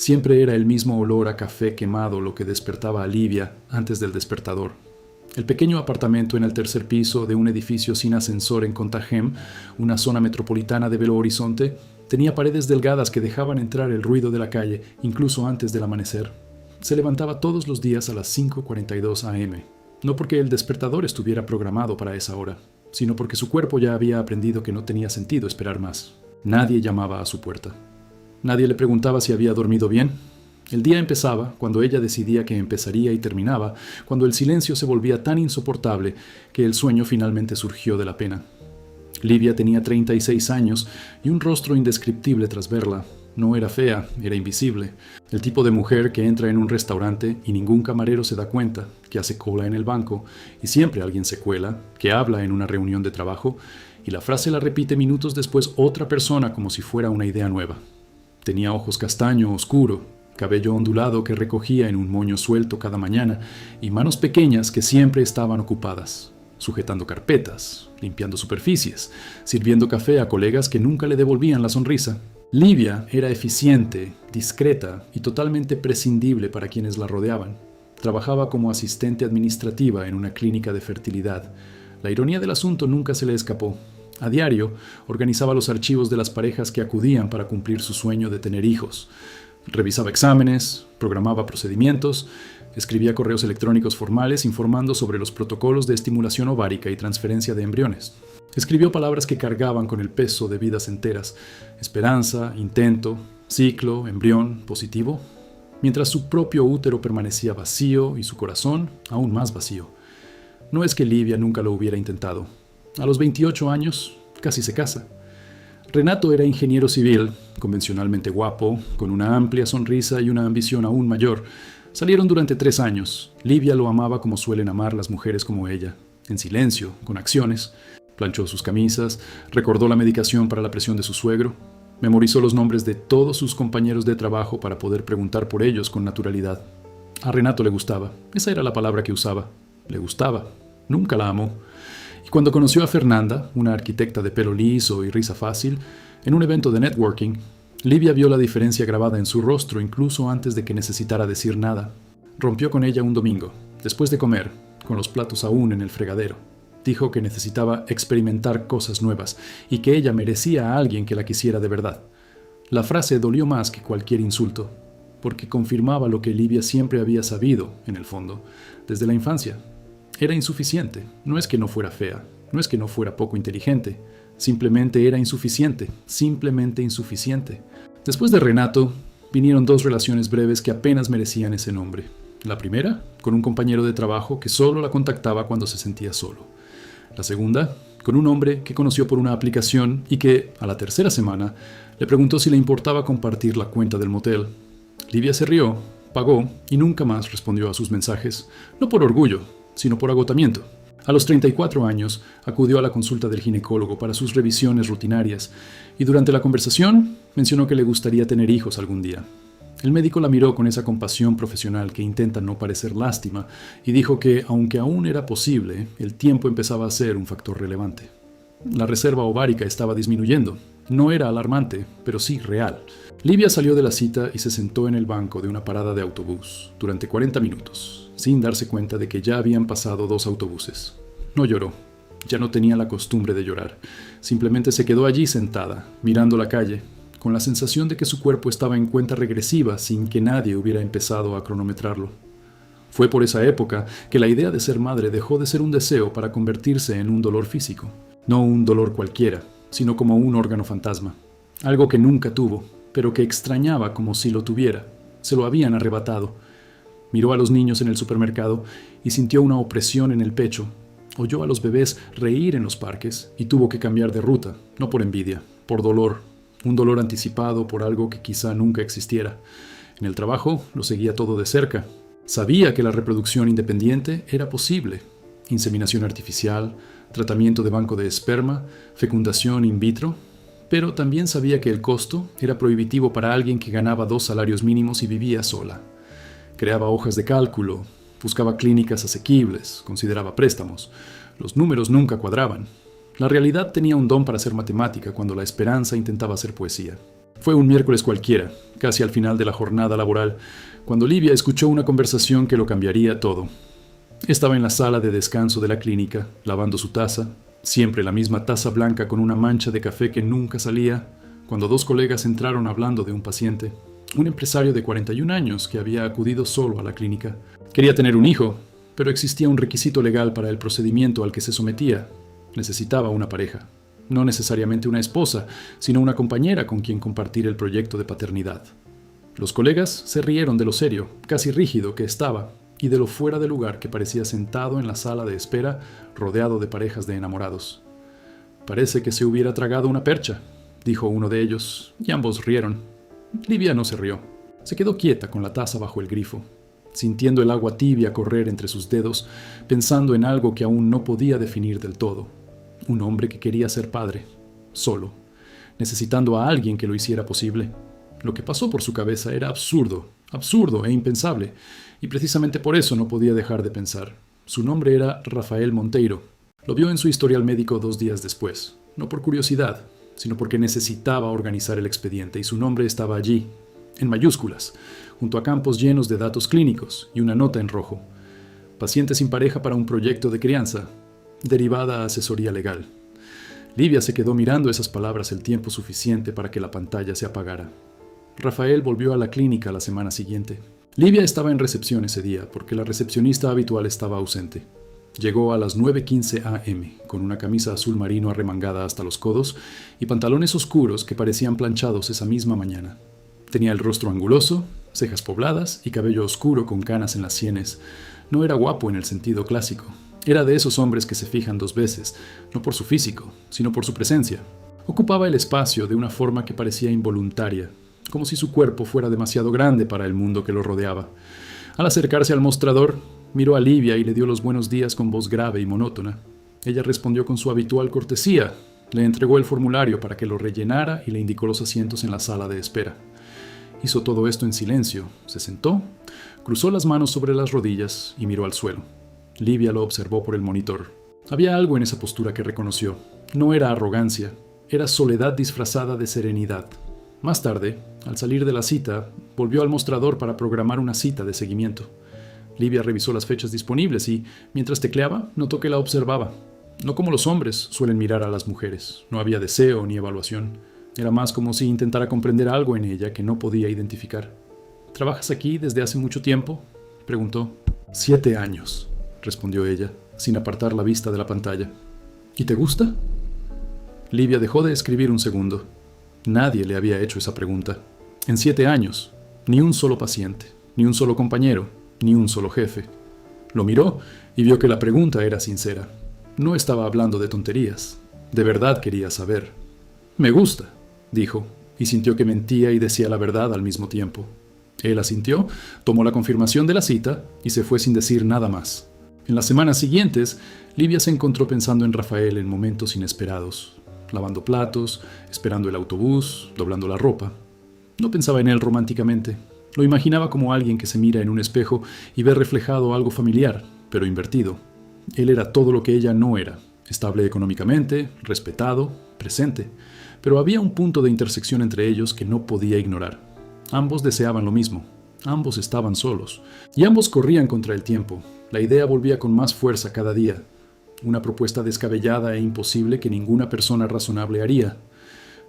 Siempre era el mismo olor a café quemado lo que despertaba a Livia antes del despertador. El pequeño apartamento en el tercer piso de un edificio sin ascensor en Contagem, una zona metropolitana de Belo Horizonte, tenía paredes delgadas que dejaban entrar el ruido de la calle incluso antes del amanecer. Se levantaba todos los días a las 5:42 am, no porque el despertador estuviera programado para esa hora, sino porque su cuerpo ya había aprendido que no tenía sentido esperar más. Nadie llamaba a su puerta. Nadie le preguntaba si había dormido bien. El día empezaba cuando ella decidía que empezaría y terminaba cuando el silencio se volvía tan insoportable que el sueño finalmente surgió de la pena. Livia tenía 36 años y un rostro indescriptible tras verla. No era fea, era invisible. El tipo de mujer que entra en un restaurante y ningún camarero se da cuenta, que hace cola en el banco y siempre alguien se cuela, que habla en una reunión de trabajo y la frase la repite minutos después otra persona como si fuera una idea nueva. Tenía ojos castaño oscuro, cabello ondulado que recogía en un moño suelto cada mañana y manos pequeñas que siempre estaban ocupadas, sujetando carpetas, limpiando superficies, sirviendo café a colegas que nunca le devolvían la sonrisa. Livia era eficiente, discreta y totalmente prescindible para quienes la rodeaban. Trabajaba como asistente administrativa en una clínica de fertilidad. La ironía del asunto nunca se le escapó. A diario, organizaba los archivos de las parejas que acudían para cumplir su sueño de tener hijos. Revisaba exámenes, programaba procedimientos, escribía correos electrónicos formales informando sobre los protocolos de estimulación ovárica y transferencia de embriones. Escribió palabras que cargaban con el peso de vidas enteras: esperanza, intento, ciclo, embrión, positivo, mientras su propio útero permanecía vacío y su corazón aún más vacío. No es que Livia nunca lo hubiera intentado. A los 28 años, casi se casa. Renato era ingeniero civil, convencionalmente guapo, con una amplia sonrisa y una ambición aún mayor. Salieron durante 3 años. Livia lo amaba como suelen amar las mujeres como ella, en silencio, con acciones. Planchó sus camisas, recordó la medicación para la presión de su suegro, memorizó los nombres de todos sus compañeros de trabajo para poder preguntar por ellos con naturalidad. A Renato le gustaba, esa era la palabra que usaba. Le gustaba, nunca la amó. Y cuando conoció a Fernanda, una arquitecta de pelo liso y risa fácil, en un evento de networking, Livia vio la diferencia grabada en su rostro incluso antes de que necesitara decir nada. Rompió con ella un domingo, después de comer, con los platos aún en el fregadero. Dijo que necesitaba experimentar cosas nuevas y que ella merecía a alguien que la quisiera de verdad. La frase dolió más que cualquier insulto, porque confirmaba lo que Livia siempre había sabido, en el fondo, desde la infancia. Era insuficiente. No es que no fuera fea, no es que no fuera poco inteligente. Simplemente era insuficiente, simplemente insuficiente. Después de Renato, vinieron 2 relaciones breves que apenas merecían ese nombre. La primera, con un compañero de trabajo que solo la contactaba cuando se sentía solo. La segunda, con un hombre que conoció por una aplicación y que, a la tercera semana, le preguntó si le importaba compartir la cuenta del motel. Livia se rió, pagó y nunca más respondió a sus mensajes, no por orgullo, sino por agotamiento. A los 34 años, acudió a la consulta del ginecólogo para sus revisiones rutinarias y durante la conversación mencionó que le gustaría tener hijos algún día. El médico la miró con esa compasión profesional que intenta no parecer lástima y dijo que, aunque aún era posible, el tiempo empezaba a ser un factor relevante. La reserva ovárica estaba disminuyendo. No era alarmante, pero sí real. Livia salió de la cita y se sentó en el banco de una parada de autobús durante 40 minutos, sin darse cuenta de que ya habían pasado 2 autobuses. No lloró. Ya no tenía la costumbre de llorar. Simplemente se quedó allí sentada, mirando la calle, con la sensación de que su cuerpo estaba en cuenta regresiva sin que nadie hubiera empezado a cronometrarlo. Fue por esa época que la idea de ser madre dejó de ser un deseo para convertirse en un dolor físico. No un dolor cualquiera, sino como un órgano fantasma. Algo que nunca tuvo, pero que extrañaba como si lo tuviera. Se lo habían arrebatado. Miró a los niños en el supermercado y sintió una opresión en el pecho. Oyó a los bebés reír en los parques y tuvo que cambiar de ruta, no por envidia, por dolor. Un dolor anticipado por algo que quizá nunca existiera. En el trabajo lo seguía todo de cerca. Sabía que la reproducción independiente era posible. Inseminación artificial, tratamiento de banco de esperma, fecundación in vitro. Pero también sabía que el costo era prohibitivo para alguien que ganaba 2 salarios mínimos y vivía sola. Creaba hojas de cálculo, buscaba clínicas asequibles, consideraba préstamos. Los números nunca cuadraban. La realidad tenía un don para hacer matemática cuando la esperanza intentaba hacer poesía. Fue un miércoles cualquiera, casi al final de la jornada laboral, cuando Livia escuchó una conversación que lo cambiaría todo. Estaba en la sala de descanso de la clínica, lavando su taza, siempre la misma taza blanca con una mancha de café que nunca salía, cuando dos colegas entraron hablando de un paciente, un empresario de 41 años que había acudido solo a la clínica. Quería tener un hijo, pero existía un requisito legal para el procedimiento al que se sometía. Necesitaba una pareja. No necesariamente una esposa, sino una compañera con quien compartir el proyecto de paternidad. Los colegas se rieron de lo serio, casi rígido que estaba, y de lo fuera de lugar que parecía sentado en la sala de espera, rodeado de parejas de enamorados. «Parece que se hubiera tragado una percha», dijo uno de ellos, y ambos rieron. Livia no se rió. Se quedó quieta con la taza bajo el grifo, sintiendo el agua tibia correr entre sus dedos, pensando en algo que aún no podía definir del todo. Un hombre que quería ser padre, solo, necesitando a alguien que lo hiciera posible. Lo que pasó por su cabeza era absurdo e impensable, y precisamente por eso no podía dejar de pensar. Su nombre era Rafael Monteiro. Lo vio en su historial médico 2 días después, no por curiosidad, sino porque necesitaba organizar el expediente, y su nombre estaba allí, en mayúsculas, junto a campos llenos de datos clínicos y una nota en rojo. Paciente sin pareja para un proyecto de crianza, derivada a asesoría legal. Livia se quedó mirando esas palabras el tiempo suficiente para que la pantalla se apagara. Rafael volvió a la clínica la semana siguiente. Livia estaba en recepción ese día porque la recepcionista habitual estaba ausente. Llegó a las 9:15 a.m. con una camisa azul marino arremangada hasta los codos y pantalones oscuros que parecían planchados esa misma mañana. Tenía el rostro anguloso, cejas pobladas y cabello oscuro con canas en las sienes. No era guapo en el sentido clásico. Era de esos hombres que se fijan 2 veces, no por su físico, sino por su presencia. Ocupaba el espacio de una forma que parecía involuntaria, como si su cuerpo fuera demasiado grande para el mundo que lo rodeaba. Al acercarse al mostrador, miró a Livia y le dio los buenos días con voz grave y monótona. Ella respondió con su habitual cortesía, le entregó el formulario para que lo rellenara y le indicó los asientos en la sala de espera. Hizo todo esto en silencio, se sentó, cruzó las manos sobre las rodillas y miró al suelo. Livia lo observó por el monitor. Había algo en esa postura que reconoció. No era arrogancia, era soledad disfrazada de serenidad. Más tarde, al salir de la cita, volvió al mostrador para programar una cita de seguimiento. Livia revisó las fechas disponibles y, mientras tecleaba, notó que la observaba. No como los hombres suelen mirar a las mujeres. No había deseo ni evaluación. Era más como si intentara comprender algo en ella que no podía identificar. «¿Trabajas aquí desde hace mucho tiempo?», preguntó. «7 años», respondió ella, sin apartar la vista de la pantalla. «¿Y te gusta?». Livia dejó de escribir un segundo. Nadie le había hecho esa pregunta. En 7 años, ni un solo paciente, ni un solo compañero, ni un solo jefe. Lo miró y vio que la pregunta era sincera. No estaba hablando de tonterías. De verdad quería saber. «Me gusta», dijo, y sintió que mentía y decía la verdad al mismo tiempo. Él asintió, tomó la confirmación de la cita y se fue sin decir nada más. En las semanas siguientes, Livia se encontró pensando en Rafael en momentos inesperados, lavando platos, esperando el autobús, doblando la ropa. No pensaba en él románticamente. Lo imaginaba como alguien que se mira en un espejo y ve reflejado algo familiar, pero invertido. Él era todo lo que ella no era, estable económicamente, respetado, presente. Pero había un punto de intersección entre ellos que no podía ignorar. Ambos deseaban lo mismo. Ambos estaban solos. Y ambos corrían contra el tiempo. La idea volvía con más fuerza cada día. Una propuesta descabellada e imposible que ninguna persona razonable haría.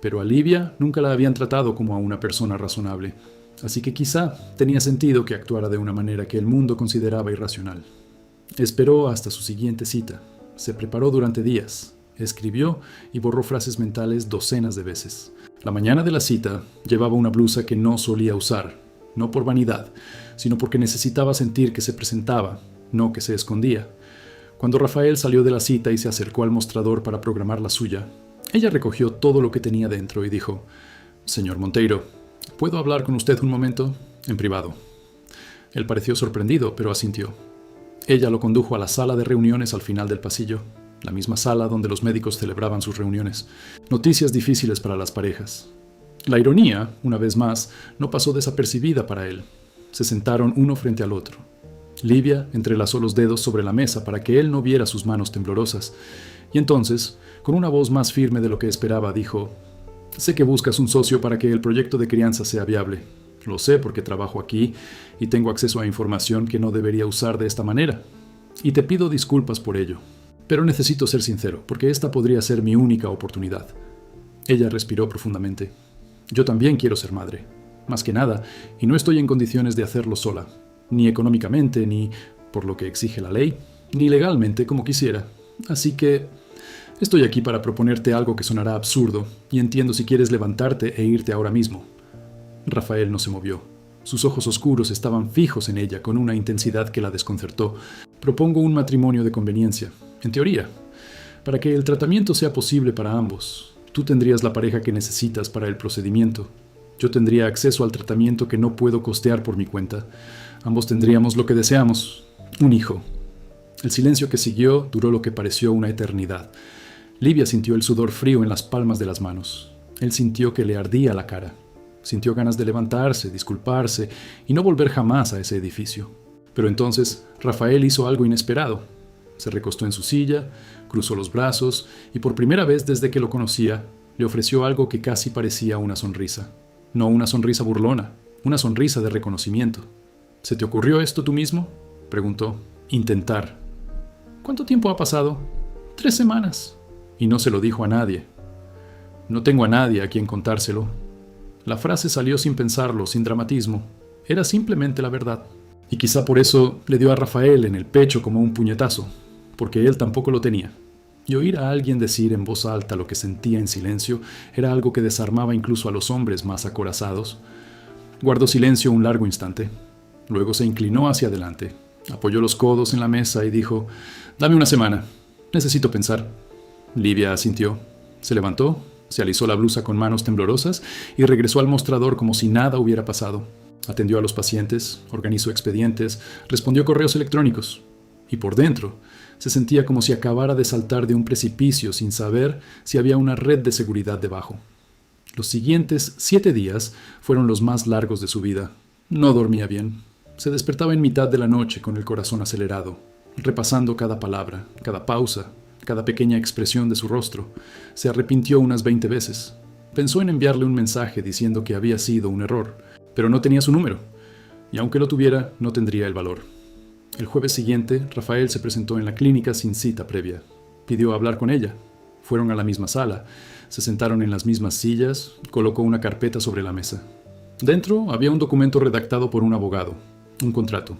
Pero a Livia nunca la habían tratado como a una persona razonable. Así que quizá tenía sentido que actuara de una manera que el mundo consideraba irracional. Esperó hasta su siguiente cita. Se preparó durante días. Escribió y borró frases mentales docenas de veces. La mañana de la cita llevaba una blusa que no solía usar, no por vanidad, sino porque necesitaba sentir que se presentaba, no que se escondía. Cuando Rafael salió de la cita y se acercó al mostrador para programar la suya, ella recogió todo lo que tenía dentro y dijo: «Señor Monteiro, ¿puedo hablar con usted un momento? En privado». Él pareció sorprendido, pero asintió. Ella lo condujo a la sala de reuniones al final del pasillo, la misma sala donde los médicos celebraban sus reuniones. Noticias difíciles para las parejas. La ironía, una vez más, no pasó desapercibida para él. Se sentaron uno frente al otro. Livia entrelazó los dedos sobre la mesa para que él no viera sus manos temblorosas. Y entonces, con una voz más firme de lo que esperaba, dijo: «Sé que buscas un socio para que el proyecto de crianza sea viable. Lo sé porque trabajo aquí y tengo acceso a información que no debería usar de esta manera. Y te pido disculpas por ello. Pero necesito ser sincero, porque esta podría ser mi única oportunidad. Ella respiró profundamente. Yo también quiero ser madre. Más que nada, y no estoy en condiciones de hacerlo sola. Ni económicamente, ni por lo que exige la ley, ni legalmente como quisiera. Así que estoy aquí para proponerte algo que sonará absurdo, y entiendo si quieres levantarte e irte ahora mismo. Rafael no se movió. Sus ojos oscuros estaban fijos en ella con una intensidad que la desconcertó. Propongo un matrimonio de conveniencia, en teoría. Para que el tratamiento sea posible para ambos, tú tendrías la pareja que necesitas para el procedimiento. Yo tendría acceso al tratamiento que no puedo costear por mi cuenta. Ambos tendríamos lo que deseamos, un hijo. El silencio que siguió duró lo que pareció una eternidad. Livia sintió el sudor frío en las palmas de las manos. Él sintió que le ardía la cara. Sintió ganas de levantarse, disculparse y no volver jamás a ese edificio. Pero entonces Rafael hizo algo inesperado. Se recostó en su silla, cruzó los brazos y por primera vez desde que lo conocía, le ofreció algo que casi parecía una sonrisa. No una sonrisa burlona, una sonrisa de reconocimiento. ¿Se te ocurrió esto tú mismo?, preguntó. Intentar. ¿Cuánto tiempo ha pasado? 3 semanas. Y no se lo dijo a nadie. No tengo a nadie a quien contárselo. La frase salió sin pensarlo, sin dramatismo. Era simplemente la verdad. Y quizá por eso le dio a Rafael en el pecho como un puñetazo, porque él tampoco lo tenía. Y oír a alguien decir en voz alta lo que sentía en silencio era algo que desarmaba incluso a los hombres más acorazados. Guardó silencio un largo instante. Luego se inclinó hacia adelante, apoyó los codos en la mesa y dijo: «Dame una semana. Necesito pensar». Livia asintió. Se levantó, se alisó la blusa con manos temblorosas y regresó al mostrador como si nada hubiera pasado. Atendió a los pacientes, organizó expedientes, respondió correos electrónicos. Y por dentro, se sentía como si acabara de saltar de un precipicio sin saber si había una red de seguridad debajo. Los siguientes 7 días fueron los más largos de su vida. No dormía bien. Se despertaba en mitad de la noche con el corazón acelerado, repasando cada palabra, cada pausa, cada pequeña expresión de su rostro. Se arrepintió unas 20 veces. Pensó en enviarle un mensaje diciendo que había sido un error, pero no tenía su número, y aunque lo tuviera, no tendría el valor. El jueves siguiente, Rafael se presentó en la clínica sin cita previa. Pidió hablar con ella. Fueron a la misma sala, se sentaron en las mismas sillas, colocó una carpeta sobre la mesa. Dentro había un documento redactado por un abogado, un contrato.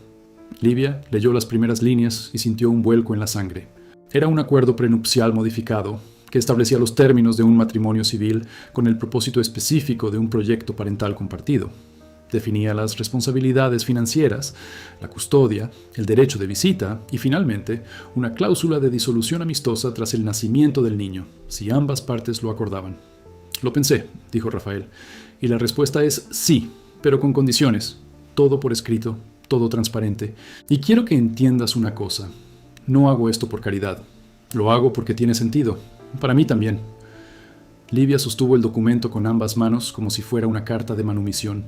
Livia leyó las primeras líneas y sintió un vuelco en la sangre. Era un acuerdo prenupcial modificado que establecía los términos de un matrimonio civil con el propósito específico de un proyecto parental compartido. Definía las responsabilidades financieras, la custodia, el derecho de visita y, finalmente, una cláusula de disolución amistosa tras el nacimiento del niño, si ambas partes lo acordaban. «Lo pensé», dijo Rafael, «y la respuesta es sí, pero con condiciones. Todo por escrito, todo transparente. Y quiero que entiendas una cosa. No hago esto por caridad. Lo hago porque tiene sentido. Para mí también». Livia sostuvo el documento con ambas manos como si fuera una carta de manumisión.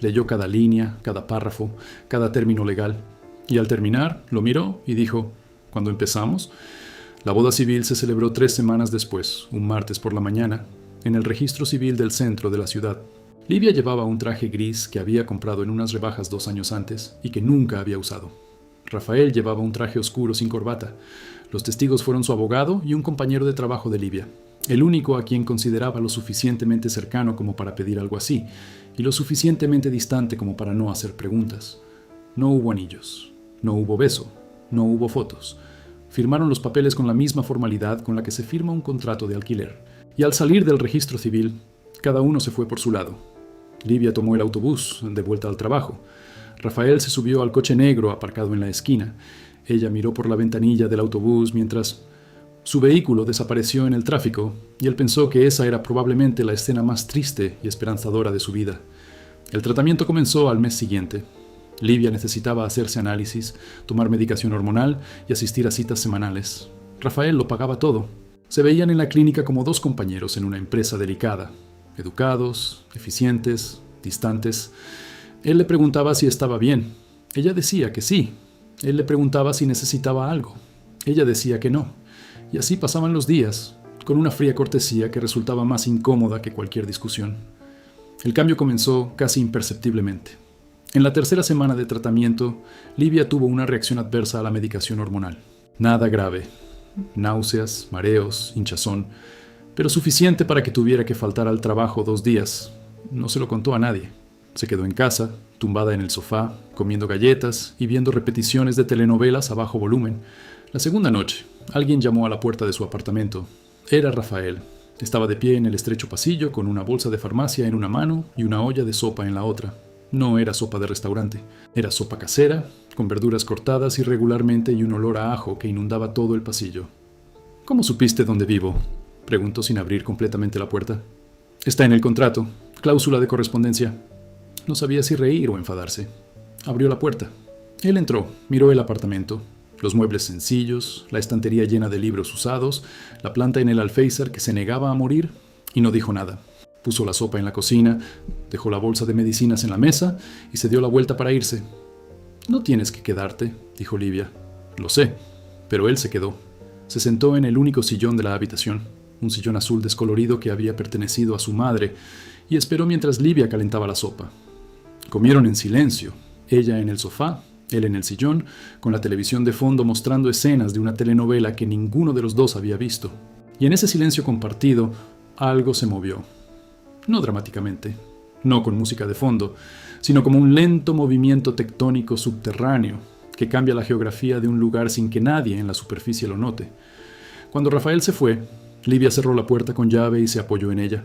Leyó cada línea, cada párrafo, cada término legal. Y al terminar, lo miró y dijo: «¿Cuándo empezamos?» La boda civil se celebró 3 semanas después, un martes por la mañana, en el registro civil del centro de la ciudad. Livia llevaba un traje gris que había comprado en unas rebajas 2 años antes y que nunca había usado. Rafael llevaba un traje oscuro sin corbata. Los testigos fueron su abogado y un compañero de trabajo de Livia, el único a quien consideraba lo suficientemente cercano como para pedir algo así, y lo suficientemente distante como para no hacer preguntas. No hubo anillos, no hubo beso, no hubo fotos. Firmaron los papeles con la misma formalidad con la que se firma un contrato de alquiler. Y al salir del registro civil, cada uno se fue por su lado. Livia tomó el autobús, de vuelta al trabajo. Rafael se subió al coche negro aparcado en la esquina. Ella miró por la ventanilla del autobús mientras su vehículo desapareció en el tráfico, y él pensó que esa era probablemente la escena más triste y esperanzadora de su vida. El tratamiento comenzó al mes siguiente. Livia necesitaba hacerse análisis, tomar medicación hormonal y asistir a citas semanales. Rafael lo pagaba todo. Se veían en la clínica como 2 compañeros en una empresa delicada, educados, eficientes, distantes. Él le preguntaba si estaba bien. Ella decía que sí. Él le preguntaba si necesitaba algo. Ella decía que no. Y así pasaban los días, con una fría cortesía que resultaba más incómoda que cualquier discusión. El cambio comenzó casi imperceptiblemente. En la tercera semana de tratamiento, Livia tuvo una reacción adversa a la medicación hormonal. Nada grave, náuseas, mareos, hinchazón, pero suficiente para que tuviera que faltar al trabajo 2 días. No se lo contó a nadie. Se quedó en casa, tumbada en el sofá, comiendo galletas y viendo repeticiones de telenovelas a bajo volumen. La segunda noche, alguien llamó a la puerta de su apartamento. Era Rafael. Estaba de pie en el estrecho pasillo con una bolsa de farmacia en una mano y una olla de sopa en la otra. No era sopa de restaurante, era sopa casera, con verduras cortadas irregularmente y un olor a ajo que inundaba todo el pasillo. «¿Cómo supiste dónde vivo?», preguntó sin abrir completamente la puerta. «Está en el contrato, cláusula de correspondencia». No sabía si reír o enfadarse. Abrió la puerta. Él entró, miró el apartamento. Los muebles sencillos, la estantería llena de libros usados, la planta en el alféizar que se negaba a morir, y no dijo nada. Puso la sopa en la cocina, dejó la bolsa de medicinas en la mesa y se dio la vuelta para irse. «No tienes que quedarte», dijo Livia. «Lo sé», pero él se quedó. Se sentó en el único sillón de la habitación, un sillón azul descolorido que había pertenecido a su madre, y esperó mientras Livia calentaba la sopa. Comieron en silencio, ella en el sofá, él en el sillón, con la televisión de fondo mostrando escenas de una telenovela que ninguno de los dos había visto. Y en ese silencio compartido, algo se movió. No dramáticamente, no con música de fondo, sino como un lento movimiento tectónico subterráneo que cambia la geografía de un lugar sin que nadie en la superficie lo note. Cuando Rafael se fue, Livia cerró la puerta con llave y se apoyó en ella.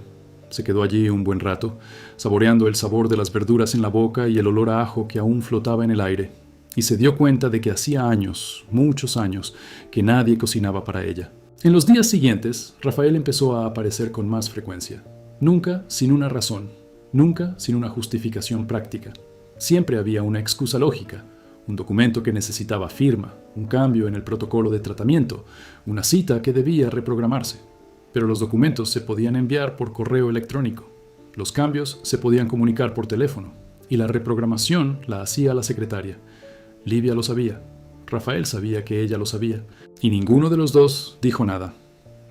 Se quedó allí un buen rato, saboreando el sabor de las verduras en la boca y el olor a ajo que aún flotaba en el aire, y se dio cuenta de que hacía años, muchos años, que nadie cocinaba para ella. En los días siguientes, Rafael empezó a aparecer con más frecuencia. Nunca sin una razón, nunca sin una justificación práctica. Siempre había una excusa lógica, un documento que necesitaba firma, un cambio en el protocolo de tratamiento, una cita que debía reprogramarse. Pero los documentos se podían enviar por correo electrónico, los cambios se podían comunicar por teléfono, y la reprogramación la hacía la secretaria. Livia lo sabía, Rafael sabía que ella lo sabía, y ninguno de los dos dijo nada.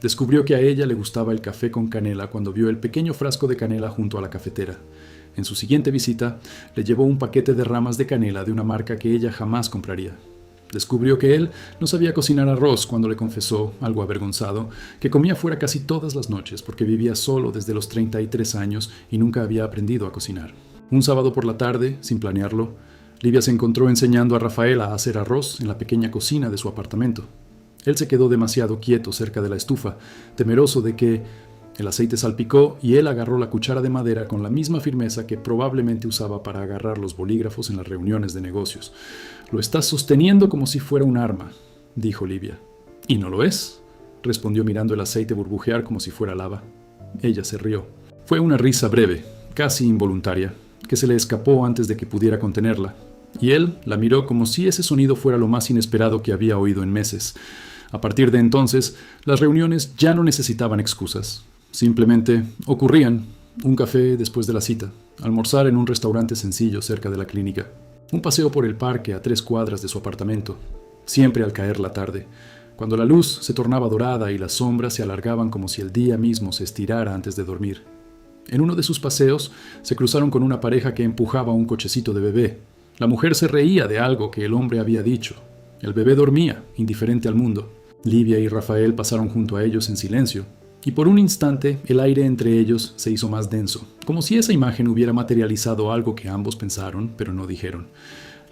Descubrió que a ella le gustaba el café con canela cuando vio el pequeño frasco de canela junto a la cafetera. En su siguiente visita, le llevó un paquete de ramas de canela de una marca que ella jamás compraría. Descubrió que él no sabía cocinar arroz cuando le confesó, algo avergonzado, que comía fuera casi todas las noches porque vivía solo desde los 33 años y nunca había aprendido a cocinar. Un sábado por la tarde, sin planearlo, Livia se encontró enseñando a Rafael a hacer arroz en la pequeña cocina de su apartamento. Él se quedó demasiado quieto cerca de la estufa, temeroso de que el aceite salpicó y él agarró la cuchara de madera con la misma firmeza que probablemente usaba para agarrar los bolígrafos en las reuniones de negocios. «Lo estás sosteniendo como si fuera un arma», dijo Livia. «¿Y no lo es?», respondió mirando el aceite burbujear como si fuera lava. Ella se rió. Fue una risa breve, casi involuntaria, que se le escapó antes de que pudiera contenerla, y él la miró como si ese sonido fuera lo más inesperado que había oído en meses. A partir de entonces, las reuniones ya no necesitaban excusas. Simplemente ocurrían. Un café después de la cita, almorzar en un restaurante sencillo cerca de la clínica, un paseo por el parque a 3 cuadras de su apartamento, siempre al caer la tarde, cuando la luz se tornaba dorada y las sombras se alargaban como si el día mismo se estirara antes de dormir. En uno de sus paseos se cruzaron con una pareja que empujaba un cochecito de bebé. La mujer se reía de algo que el hombre había dicho. El bebé dormía, indiferente al mundo. Livia y Rafael pasaron junto a ellos en silencio, y por un instante el aire entre ellos se hizo más denso, como si esa imagen hubiera materializado algo que ambos pensaron, pero no dijeron.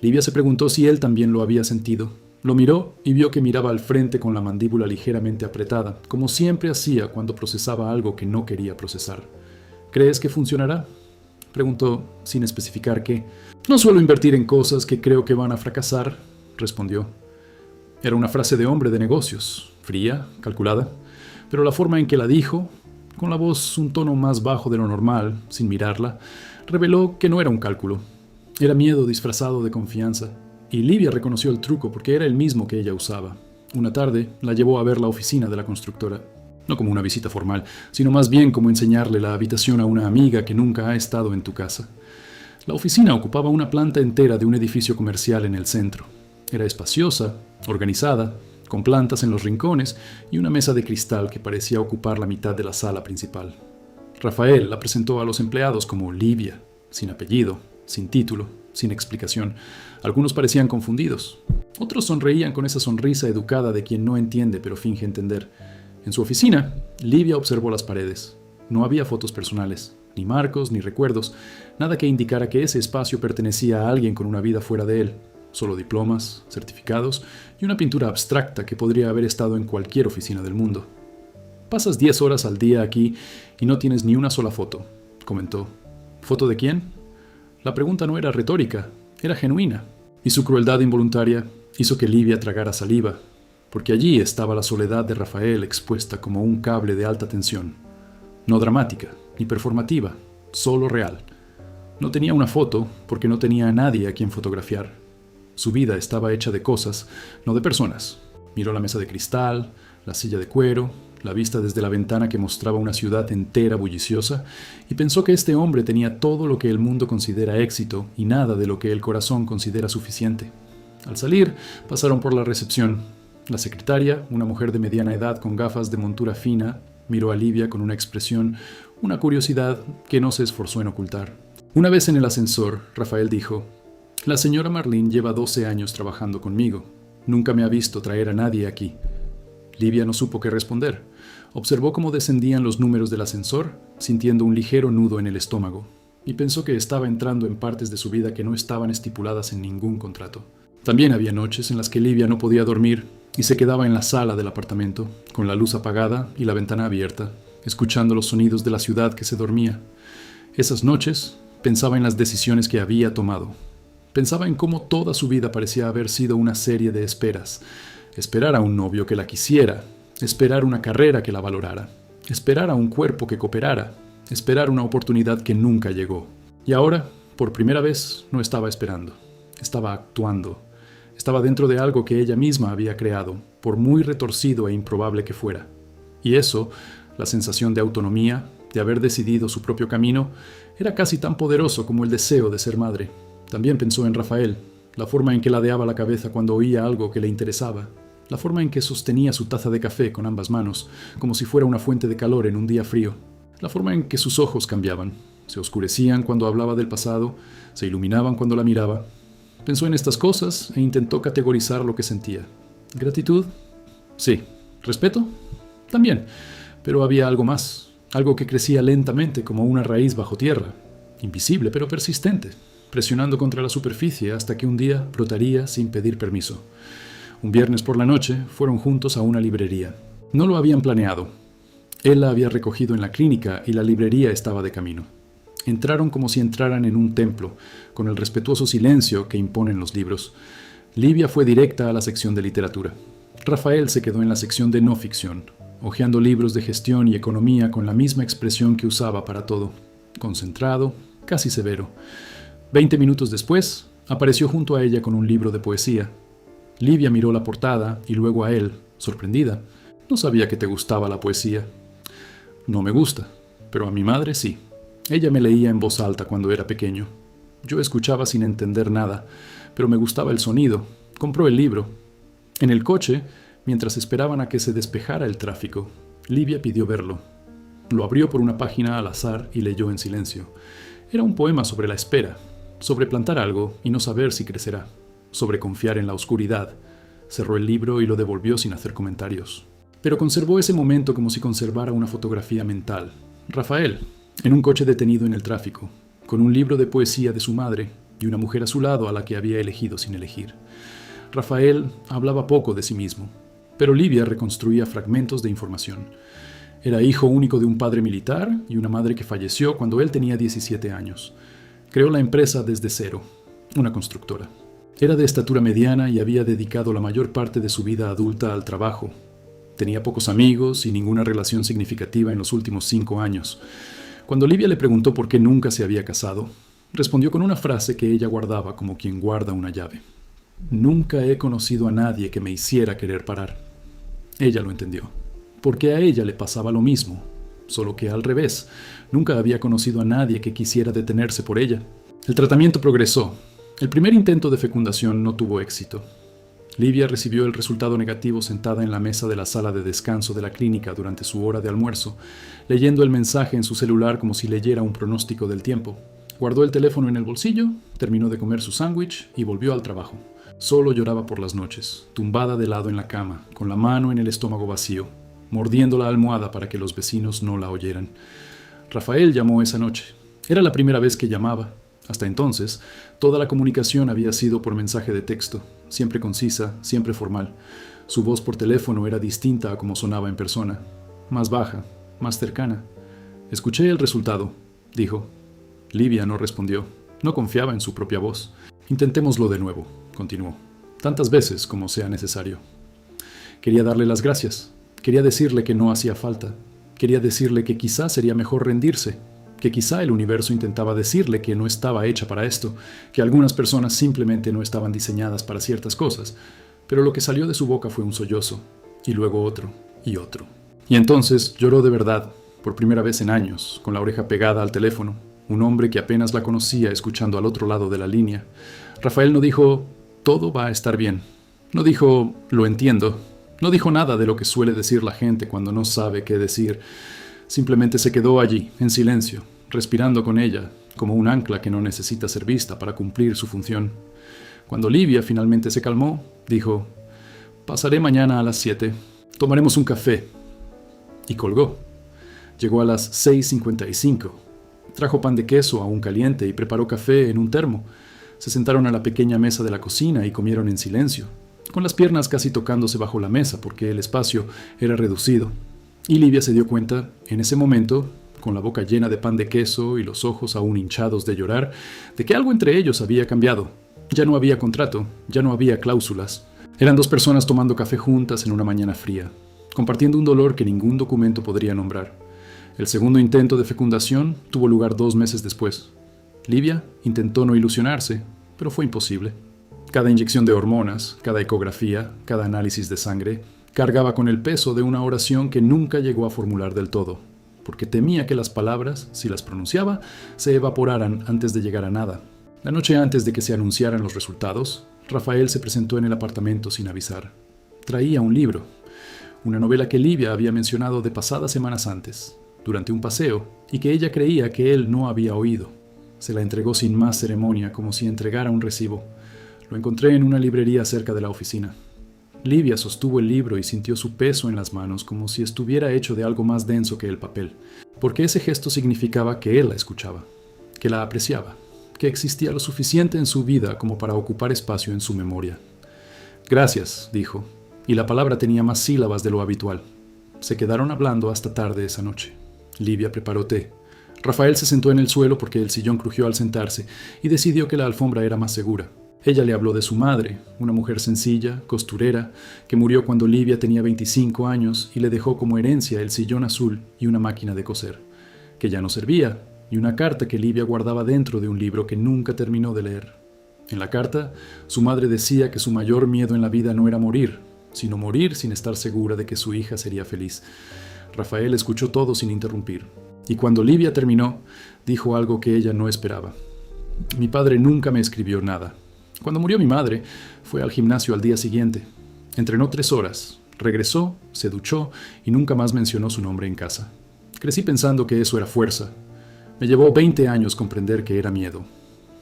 Livia se preguntó si él también lo había sentido. Lo miró y vio que miraba al frente con la mandíbula ligeramente apretada, como siempre hacía cuando procesaba algo que no quería procesar. «¿Crees que funcionará?», preguntó, sin especificar qué. «No suelo invertir en cosas que creo que van a fracasar», respondió. Era una frase de hombre de negocios, fría, calculada, pero la forma en que la dijo, con la voz un tono más bajo de lo normal, sin mirarla, reveló que no era un cálculo. Era miedo disfrazado de confianza, y Livia reconoció el truco porque era el mismo que ella usaba. Una tarde la llevó a ver la oficina de la constructora, no como una visita formal, sino más bien como enseñarle la habitación a una amiga que nunca ha estado en tu casa. La oficina ocupaba una planta entera de un edificio comercial en el centro. Era espaciosa, organizada, con plantas en los rincones y una mesa de cristal que parecía ocupar la mitad de la sala principal. Rafael la presentó a los empleados como Livia, sin apellido, sin título, sin explicación. Algunos parecían confundidos. Otros sonreían con esa sonrisa educada de quien no entiende pero finge entender. En su oficina, Livia observó las paredes. No había fotos personales, ni marcos, ni recuerdos, nada que indicara que ese espacio pertenecía a alguien con una vida fuera de él. Solo diplomas, certificados y una pintura abstracta que podría haber estado en cualquier oficina del mundo. «Pasas 10 horas al día aquí y no tienes ni una sola foto», comentó. «¿Foto de quién?». La pregunta no era retórica, era genuina, y su crueldad involuntaria hizo que Livia tragara saliva, porque allí estaba la soledad de Rafael expuesta como un cable de alta tensión. No dramática, ni performativa, solo real. No tenía una foto porque no tenía a nadie a quien fotografiar. Su vida estaba hecha de cosas, no de personas. Miró la mesa de cristal, la silla de cuero, la vista desde la ventana que mostraba una ciudad entera bulliciosa, y pensó que este hombre tenía todo lo que el mundo considera éxito y nada de lo que el corazón considera suficiente. Al salir, pasaron por la recepción. La secretaria, una mujer de mediana edad con gafas de montura fina, miró a Livia con una expresión, una curiosidad que no se esforzó en ocultar. Una vez en el ascensor, Rafael dijo: «La señora Marlene lleva 12 años trabajando conmigo. Nunca me ha visto traer a nadie aquí». Livia no supo qué responder. Observó cómo descendían los números del ascensor, sintiendo un ligero nudo en el estómago, y pensó que estaba entrando en partes de su vida que no estaban estipuladas en ningún contrato. También había noches en las que Livia no podía dormir y se quedaba en la sala del apartamento, con la luz apagada y la ventana abierta, escuchando los sonidos de la ciudad que se dormía. Esas noches pensaba en las decisiones que había tomado. Pensaba en cómo toda su vida parecía haber sido una serie de esperas. Esperar a un novio que la quisiera, esperar una carrera que la valorara, esperar a un cuerpo que cooperara, esperar una oportunidad que nunca llegó. Y ahora, por primera vez, no estaba esperando, estaba actuando. Estaba dentro de algo que ella misma había creado, por muy retorcido e improbable que fuera. Y eso, la sensación de autonomía, de haber decidido su propio camino, era casi tan poderoso como el deseo de ser madre. También pensó en Rafael, la forma en que ladeaba la cabeza cuando oía algo que le interesaba, la forma en que sostenía su taza de café con ambas manos, como si fuera una fuente de calor en un día frío, la forma en que sus ojos cambiaban, se oscurecían cuando hablaba del pasado, se iluminaban cuando la miraba. Pensó en estas cosas e intentó categorizar lo que sentía. ¿Gratitud? Sí. ¿Respeto? También. Pero había algo más, algo que crecía lentamente como una raíz bajo tierra, invisible pero persistente, presionando contra la superficie hasta que un día brotaría sin pedir permiso. Un viernes por la noche fueron juntos a una librería. No lo habían planeado. Él la había recogido en la clínica y la librería estaba de camino. Entraron como si entraran en un templo, con el respetuoso silencio que imponen los libros. Livia fue directa a la sección de literatura. Rafael se quedó en la sección de no ficción, hojeando libros de gestión y economía con la misma expresión que usaba para todo, concentrado, casi severo. 20 minutos después, apareció junto a ella con un libro de poesía. Livia miró la portada y luego a él, sorprendida. «No sabía que te gustaba la poesía». «No me gusta, pero a mi madre sí. Ella me leía en voz alta cuando era pequeño. Yo escuchaba sin entender nada, pero me gustaba el sonido. Compró el libro. En el coche, mientras esperaban a que se despejara el tráfico, Livia pidió verlo. Lo abrió por una página al azar y leyó en silencio. Era un poema sobre la espera, sobre plantar algo y no saber si crecerá, sobre confiar en la oscuridad. Cerró el libro y lo devolvió sin hacer comentarios. Pero conservó ese momento como si conservara una fotografía mental. Rafael, en un coche detenido en el tráfico, con un libro de poesía de su madre y una mujer a su lado a la que había elegido sin elegir. Rafael hablaba poco de sí mismo, pero Livia reconstruía fragmentos de información. Era hijo único de un padre militar y una madre que falleció cuando él tenía 17 años. Creó la empresa desde cero, una constructora. Era de estatura mediana y había dedicado la mayor parte de su vida adulta al trabajo. Tenía pocos amigos y ninguna relación significativa en los últimos 5 años. Cuando Livia le preguntó por qué nunca se había casado, respondió con una frase que ella guardaba como quien guarda una llave. «Nunca he conocido a nadie que me hiciera querer parar». Ella lo entendió, porque a ella le pasaba lo mismo, solo que al revés. Nunca había conocido a nadie que quisiera detenerse por ella. El tratamiento progresó. El primer intento de fecundación no tuvo éxito. Livia recibió el resultado negativo sentada en la mesa de la sala de descanso de la clínica durante su hora de almuerzo, leyendo el mensaje en su celular como si leyera un pronóstico del tiempo. Guardó el teléfono en el bolsillo, terminó de comer su sándwich y volvió al trabajo. Solo lloraba por las noches, tumbada de lado en la cama, con la mano en el estómago vacío, mordiendo la almohada para que los vecinos no la oyeran. Rafael llamó esa noche. Era la primera vez que llamaba. Hasta entonces, toda la comunicación había sido por mensaje de texto, siempre concisa, siempre formal. Su voz por teléfono era distinta a como sonaba en persona, más baja, más cercana. «Escuché el resultado», dijo. Livia no respondió. No confiaba en su propia voz. «Intentémoslo de nuevo», continuó. «Tantas veces como sea necesario». Quería darle las gracias. Quería decirle que no hacía falta. Quería decirle que quizá sería mejor rendirse, que quizá el universo intentaba decirle que no estaba hecha para esto, que algunas personas simplemente no estaban diseñadas para ciertas cosas, pero lo que salió de su boca fue un sollozo, y luego otro, y otro. Y entonces lloró de verdad, por primera vez en años, con la oreja pegada al teléfono, un hombre que apenas la conocía escuchando al otro lado de la línea. Rafael no dijo, «Todo va a estar bien». No dijo, «Lo entiendo». No dijo nada de lo que suele decir la gente cuando no sabe qué decir. Simplemente se quedó allí, en silencio, respirando con ella, como un ancla que no necesita ser vista para cumplir su función. Cuando Livia finalmente se calmó, dijo, «Pasaré mañana a las 7. Tomaremos un café». Y colgó. Llegó a las 6:55. Trajo pan de queso aún caliente y preparó café en un termo. Se sentaron a la pequeña mesa de la cocina y comieron en silencio, con las piernas casi tocándose bajo la mesa porque el espacio era reducido. Y Livia se dio cuenta, en ese momento, con la boca llena de pan de queso y los ojos aún hinchados de llorar, de que algo entre ellos había cambiado. Ya no había contrato, ya no había cláusulas. Eran dos personas tomando café juntas en una mañana fría, compartiendo un dolor que ningún documento podría nombrar. El segundo intento de fecundación tuvo lugar 2 meses después. Livia intentó no ilusionarse, pero fue imposible. Cada inyección de hormonas, cada ecografía, cada análisis de sangre, cargaba con el peso de una oración que nunca llegó a formular del todo, porque temía que las palabras, si las pronunciaba, se evaporaran antes de llegar a nada. La noche antes de que se anunciaran los resultados, Rafael se presentó en el apartamento sin avisar. Traía un libro, una novela que Livia había mencionado de pasadas semanas antes, durante un paseo, y que ella creía que él no había oído. Se la entregó sin más ceremonia, como si entregara un recibo. Lo encontré en una librería cerca de la oficina. Livia sostuvo el libro y sintió su peso en las manos como si estuviera hecho de algo más denso que el papel, porque ese gesto significaba que él la escuchaba, que la apreciaba, que existía lo suficiente en su vida como para ocupar espacio en su memoria. «Gracias», dijo, y la palabra tenía más sílabas de lo habitual. Se quedaron hablando hasta tarde esa noche. Livia preparó té. Rafael se sentó en el suelo porque el sillón crujió al sentarse y decidió que la alfombra era más segura. Ella le habló de su madre, una mujer sencilla, costurera, que murió cuando Livia tenía 25 años y le dejó como herencia el sillón azul y una máquina de coser, que ya no servía, y una carta que Livia guardaba dentro de un libro que nunca terminó de leer. En la carta, su madre decía que su mayor miedo en la vida no era morir, sino morir sin estar segura de que su hija sería feliz. Rafael escuchó todo sin interrumpir, y cuando Livia terminó, dijo algo que ella no esperaba. «Mi padre nunca me escribió nada. Cuando murió mi madre, fue al gimnasio al día siguiente. Entrenó 3 horas, regresó, se duchó y nunca más mencionó su nombre en casa. Crecí pensando que eso era fuerza. Me llevó 20 años comprender que era miedo».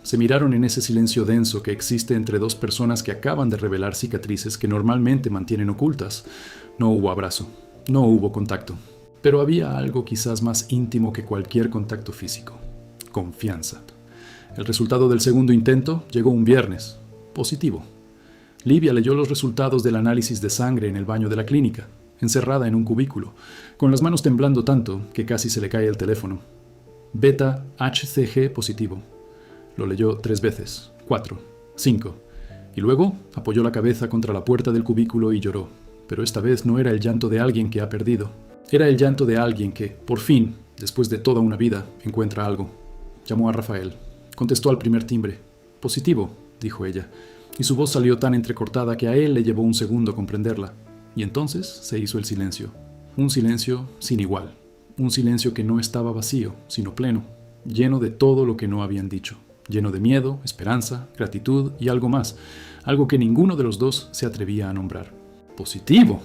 Se miraron en ese silencio denso que existe entre dos personas que acaban de revelar cicatrices que normalmente mantienen ocultas. No hubo abrazo, no hubo contacto. Pero había algo quizás más íntimo que cualquier contacto físico: confianza. El resultado del segundo intento llegó un viernes. Positivo. Livia leyó los resultados del análisis de sangre en el baño de la clínica, encerrada en un cubículo, con las manos temblando tanto que casi se le cae el teléfono. Beta HCG positivo. Lo leyó 3 veces, 4, 5, y luego apoyó la cabeza contra la puerta del cubículo y lloró. Pero esta vez no era el llanto de alguien que ha perdido. Era el llanto de alguien que, por fin, después de toda una vida, encuentra algo. Llamó a Rafael. Contestó al primer timbre. «Positivo», dijo ella, y su voz salió tan entrecortada que a él le llevó un segundo comprenderla. Y entonces se hizo el silencio. Un silencio sin igual. Un silencio que no estaba vacío, sino pleno, lleno de todo lo que no habían dicho. lleno de miedo, esperanza, gratitud y algo más, algo que ninguno de los dos se atrevía a nombrar. «Positivo»,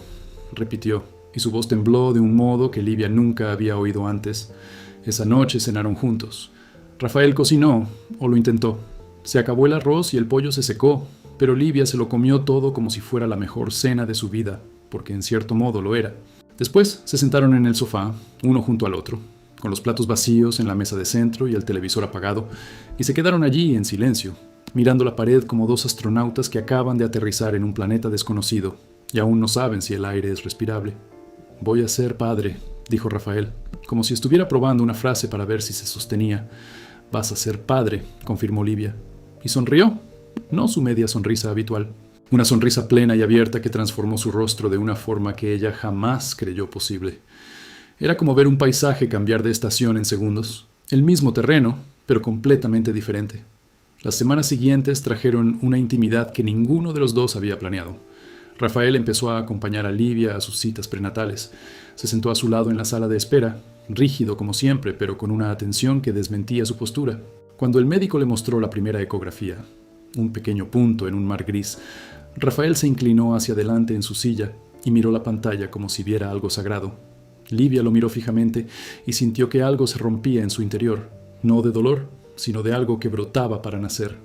repitió, y su voz tembló de un modo que Livia nunca había oído antes. Esa noche cenaron juntos. Rafael cocinó, o lo intentó. Se acabó el arroz y el pollo se secó, pero Livia se lo comió todo como si fuera la mejor cena de su vida, porque en cierto modo lo era. Después se sentaron en el sofá, uno junto al otro, con los platos vacíos en la mesa de centro y el televisor apagado, y se quedaron allí en silencio, mirando la pared como dos astronautas que acaban de aterrizar en un planeta desconocido y aún no saben si el aire es respirable. «Voy a ser padre», dijo Rafael, como si estuviera probando una frase para ver si se sostenía. «Vas a ser padre», confirmó Livia, y sonrió, no su media sonrisa habitual. Una sonrisa plena y abierta que transformó su rostro de una forma que ella jamás creyó posible. Era como ver un paisaje cambiar de estación en segundos. El mismo terreno, pero completamente diferente. Las semanas siguientes trajeron una intimidad que ninguno de los dos había planeado. Rafael empezó a acompañar a Livia a sus citas prenatales. Se sentó a su lado en la sala de espera, rígido como siempre, pero con una atención que desmentía su postura. Cuando el médico le mostró la primera ecografía, un pequeño punto en un mar gris, Rafael se inclinó hacia adelante en su silla y miró la pantalla como si viera algo sagrado. Livia lo miró fijamente y sintió que algo se rompía en su interior, no de dolor, sino de algo que brotaba para nacer.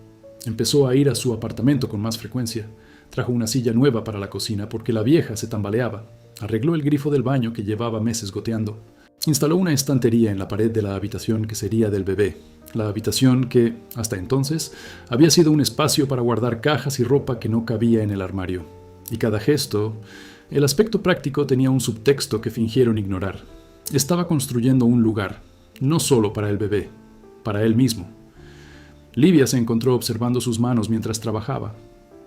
Empezó a ir a su apartamento con más frecuencia. Trajo una silla nueva para la cocina porque la vieja se tambaleaba. Arregló el grifo del baño que llevaba meses goteando. Instaló una estantería en la pared de la habitación que sería del bebé. La habitación que, hasta entonces, había sido un espacio para guardar cajas y ropa que no cabía en el armario. Y cada gesto, el aspecto práctico tenía un subtexto que fingieron ignorar. Estaba construyendo un lugar, no solo para el bebé, para él mismo. Livia se encontró observando sus manos mientras trabajaba.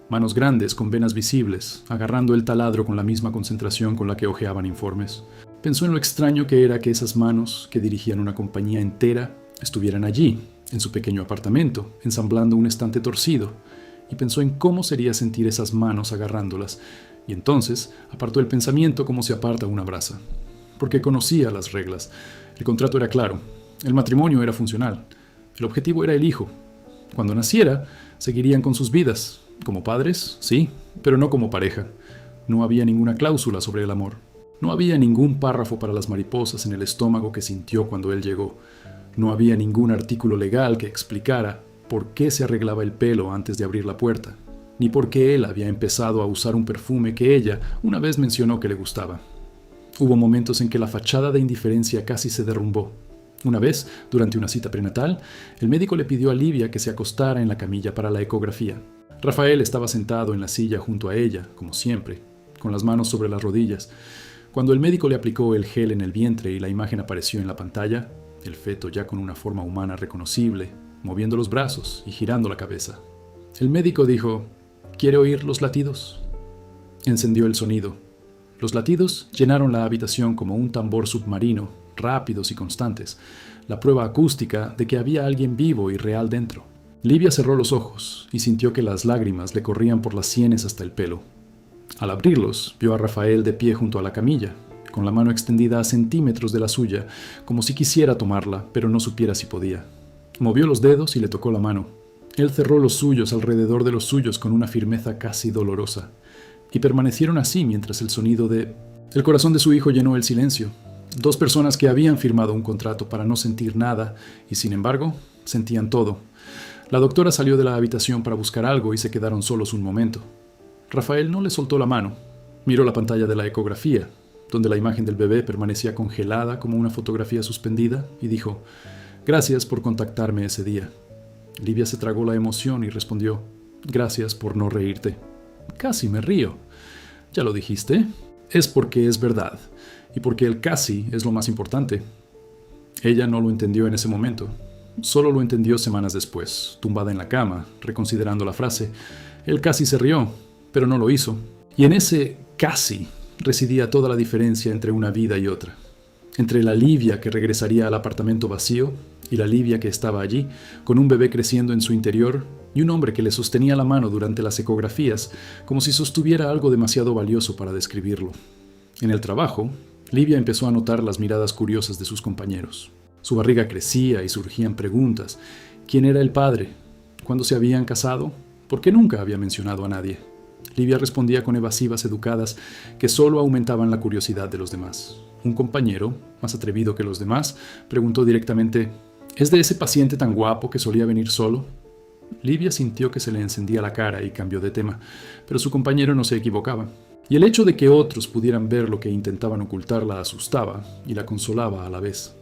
Manos grandes con venas visibles, agarrando el taladro con la misma concentración con la que hojeaban informes. Pensó en lo extraño que era que esas manos, que dirigían una compañía entera, estuvieran allí, en su pequeño apartamento, ensamblando un estante torcido, y pensó en cómo sería sentir esas manos agarrándolas, y entonces apartó el pensamiento como se aparta una brasa. Porque conocía las reglas. El contrato era claro, el matrimonio era funcional, el objetivo era el hijo. Cuando naciera, seguirían con sus vidas. Como padres, sí, pero no como pareja. No había ninguna cláusula sobre el amor. No había ningún párrafo para las mariposas en el estómago que sintió cuando él llegó. No había ningún artículo legal que explicara por qué se arreglaba el pelo antes de abrir la puerta, ni por qué él había empezado a usar un perfume que ella una vez mencionó que le gustaba. Hubo momentos en que la fachada de indiferencia casi se derrumbó. Una vez, durante una cita prenatal, el médico le pidió a Livia que se acostara en la camilla para la ecografía. Rafael estaba sentado en la silla junto a ella, como siempre, con las manos sobre las rodillas. Cuando el médico le aplicó el gel en el vientre y la imagen apareció en la pantalla, el feto ya con una forma humana reconocible, moviendo los brazos y girando la cabeza. El médico dijo: «¿Quiere oír los latidos?». Encendió el sonido. Los latidos llenaron la habitación como un tambor submarino, rápidos y constantes, la prueba acústica de que había alguien vivo y real dentro. Livia cerró los ojos y sintió que las lágrimas le corrían por las sienes hasta el pelo. Al abrirlos, vio a Rafael de pie junto a la camilla, con la mano extendida a centímetros de la suya, como si quisiera tomarla, pero no supiera si podía. Movió los dedos y le tocó la mano. Él cerró los suyos alrededor de los suyos con una firmeza casi dolorosa, y permanecieron así mientras el sonido de... El corazón de su hijo llenó el silencio. Dos personas que habían firmado un contrato para no sentir nada, y sin embargo, sentían todo. La doctora salió de la habitación para buscar algo y se quedaron solos un momento. Rafael no le soltó la mano. Miró la pantalla de la ecografía, donde la imagen del bebé permanecía congelada como una fotografía suspendida, y dijo: «Gracias por contactarme ese día». Livia se tragó la emoción y respondió: «Gracias por no reírte». «Casi me río». «¿Ya lo dijiste?» «Es porque es verdad, y porque el casi es lo más importante». Ella no lo entendió en ese momento. Solo lo entendió semanas después, tumbada en la cama, reconsiderando la frase. Él casi se rió, pero no lo hizo. Y en ese casi residía toda la diferencia entre una vida y otra. Entre la Livia que regresaría al apartamento vacío y la Livia que estaba allí, con un bebé creciendo en su interior y un hombre que le sostenía la mano durante las ecografías, como si sostuviera algo demasiado valioso para describirlo. En el trabajo, Livia empezó a notar las miradas curiosas de sus compañeros. Su barriga crecía y surgían preguntas. ¿Quién era el padre? ¿Cuándo se habían casado? ¿Por qué nunca había mencionado a nadie? Livia respondía con evasivas educadas que solo aumentaban la curiosidad de los demás. Un compañero, más atrevido que los demás, preguntó directamente: ¿es de ese paciente tan guapo que solía venir solo? Livia sintió que se le encendía la cara y cambió de tema, pero su compañero no se equivocaba. Y el hecho de que otros pudieran ver lo que intentaban ocultar la asustaba y la consolaba a la vez.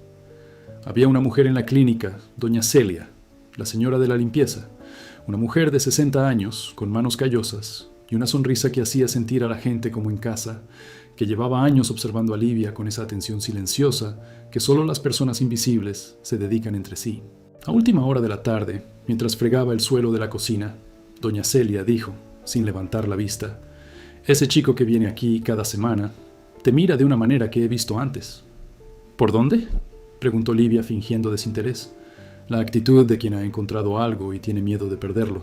Había una mujer en la clínica, doña Celia, la señora de la limpieza, una mujer de 60 años, con manos callosas y una sonrisa que hacía sentir a la gente como en casa, que llevaba años observando a Livia con esa atención silenciosa que solo las personas invisibles se dedican entre sí. A última hora de la tarde, mientras fregaba el suelo de la cocina, doña Celia dijo, sin levantar la vista: «Ese chico que viene aquí cada semana te mira de una manera que he visto antes». «¿Por dónde?», preguntó Livia fingiendo desinterés. La actitud de quien ha encontrado algo y tiene miedo de perderlo.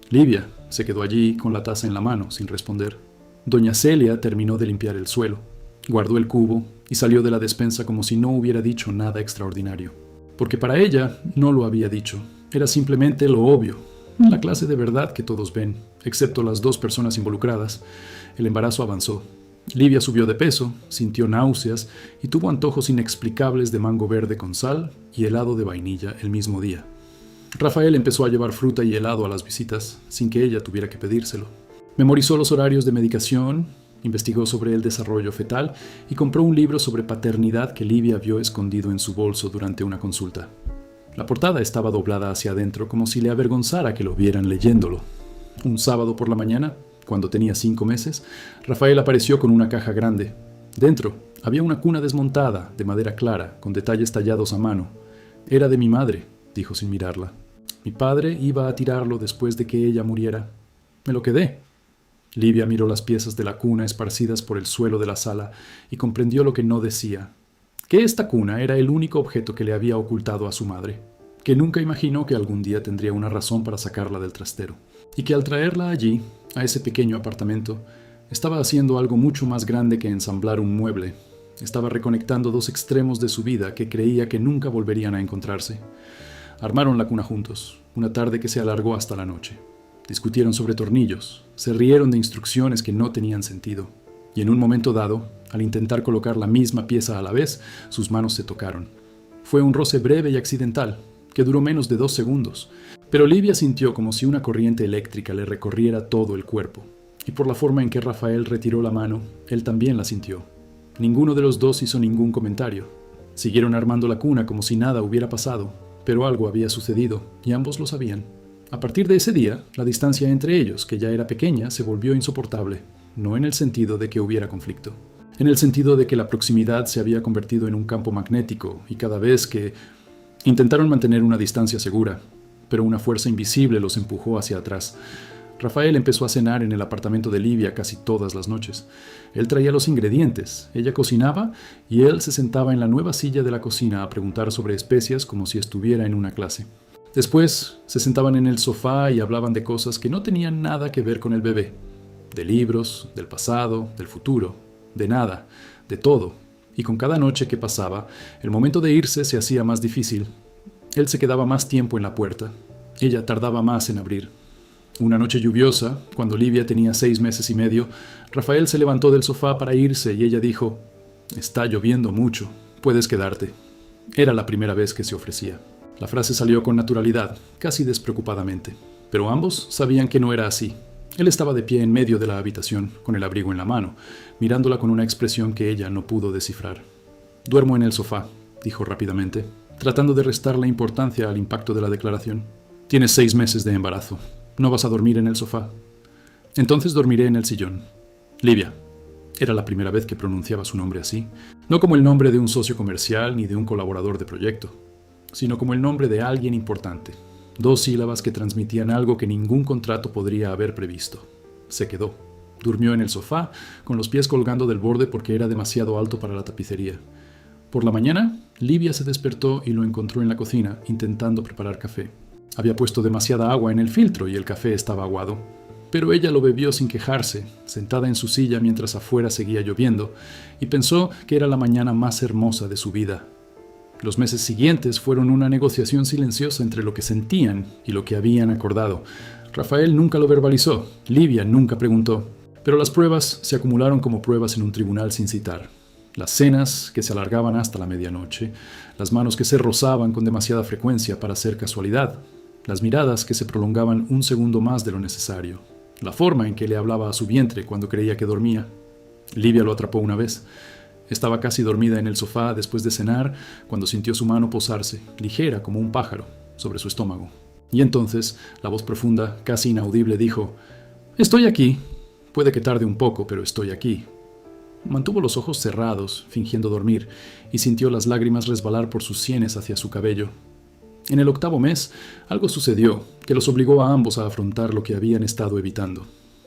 Livia se quedó allí con la taza en la mano, sin responder. Doña Celia terminó de limpiar el suelo, guardó el cubo y salió de la despensa como si no hubiera dicho nada extraordinario. Porque para ella no lo había dicho, era simplemente lo obvio, la clase de verdad que todos ven, excepto las dos personas involucradas. El embarazo avanzó. Livia subió de peso, sintió náuseas y tuvo antojos inexplicables de mango verde con sal y helado de vainilla el mismo día. Rafael empezó a llevar fruta y helado a las visitas, sin que ella tuviera que pedírselo. Memorizó los horarios de medicación, investigó sobre el desarrollo fetal y compró un libro sobre paternidad que Livia vio escondido en su bolso durante una consulta. La portada estaba doblada hacia adentro como si le avergonzara que lo vieran leyéndolo. Un sábado por la mañana, cuando tenía 5 meses, Rafael apareció con una caja grande. Dentro había una cuna desmontada, de madera clara, con detalles tallados a mano. «Era de mi madre», dijo sin mirarla. «Mi padre iba a tirarlo después de que ella muriera. Me lo quedé». Livia miró las piezas de la cuna esparcidas por el suelo de la sala y comprendió lo que no decía: que esta cuna era el único objeto que le había ocultado a su madre, que nunca imaginó que algún día tendría una razón para sacarla del trastero, y que al traerla allí, a ese pequeño apartamento, estaba haciendo algo mucho más grande que ensamblar un mueble. Estaba reconectando dos extremos de su vida que creía que nunca volverían a encontrarse. Armaron la cuna juntos, una tarde que se alargó hasta la noche. Discutieron sobre tornillos, se rieron de instrucciones que no tenían sentido, y en un momento dado, al intentar colocar la misma pieza a la vez, sus manos se tocaron. Fue un roce breve y accidental, que duró menos de 2 segundos, pero Livia sintió como si una corriente eléctrica le recorriera todo el cuerpo, y por la forma en que Rafael retiró la mano, él también la sintió. Ninguno de los dos hizo ningún comentario. Siguieron armando la cuna como si nada hubiera pasado, pero algo había sucedido, y ambos lo sabían. A partir de ese día, la distancia entre ellos, que ya era pequeña, se volvió insoportable, no en el sentido de que hubiera conflicto, en el sentido de que la proximidad se había convertido en un campo magnético y cada vez que intentaron mantener una distancia segura, pero una fuerza invisible los empujó hacia atrás. Rafael empezó a cenar en el apartamento de Livia casi todas las noches. Él traía los ingredientes, ella cocinaba y él se sentaba en la nueva silla de la cocina a preguntar sobre especias como si estuviera en una clase. Después se sentaban en el sofá y hablaban de cosas que no tenían nada que ver con el bebé. De libros, del pasado, del futuro, de nada, de todo. Y con cada noche que pasaba, el momento de irse se hacía más difícil. Él se quedaba más tiempo en la puerta. Ella tardaba más en abrir. Una noche lluviosa, cuando Livia tenía 6 meses y medio, Rafael se levantó del sofá para irse y ella dijo: «Está lloviendo mucho, puedes quedarte». Era la primera vez que se ofrecía. La frase salió con naturalidad, casi despreocupadamente, pero ambos sabían que no era así. Él estaba de pie en medio de la habitación, con el abrigo en la mano, mirándola con una expresión que ella no pudo descifrar. «Duermo en el sofá», dijo rápidamente, tratando de restar la importancia al impacto de la declaración. «Tienes 6 meses de embarazo. No vas a dormir en el sofá». «Entonces dormiré en el sillón». «Livia». Era la primera vez que pronunciaba su nombre así, no como el nombre de un socio comercial ni de un colaborador de proyecto, sino como el nombre de alguien importante. 2 sílabas que transmitían algo que ningún contrato podría haber previsto. Se quedó. Durmió en el sofá, con los pies colgando del borde porque era demasiado alto para la tapicería. Por la mañana, Livia se despertó y lo encontró en la cocina, intentando preparar café. Había puesto demasiada agua en el filtro y el café estaba aguado. Pero ella lo bebió sin quejarse, sentada en su silla mientras afuera seguía lloviendo, y pensó que era la mañana más hermosa de su vida. Los meses siguientes fueron una negociación silenciosa entre lo que sentían y lo que habían acordado. Rafael nunca lo verbalizó, Livia nunca preguntó, pero las pruebas se acumularon como pruebas en un tribunal sin citar. Las cenas que se alargaban hasta la medianoche, las manos que se rozaban con demasiada frecuencia para ser casualidad, las miradas que se prolongaban un segundo más de lo necesario, la forma en que le hablaba a su vientre cuando creía que dormía. Livia lo atrapó una vez. Estaba casi dormida en el sofá después de cenar cuando sintió su mano posarse, ligera como un pájaro, sobre su estómago. Y entonces la voz profunda, casi inaudible, dijo: «Estoy aquí. Puede que tarde un poco, pero estoy aquí». Mantuvo los ojos cerrados, fingiendo dormir, y sintió las lágrimas resbalar por sus sienes hacia su cabello. En el 8º mes, algo sucedió que los obligó a ambos a afrontar lo que habían estado evitando.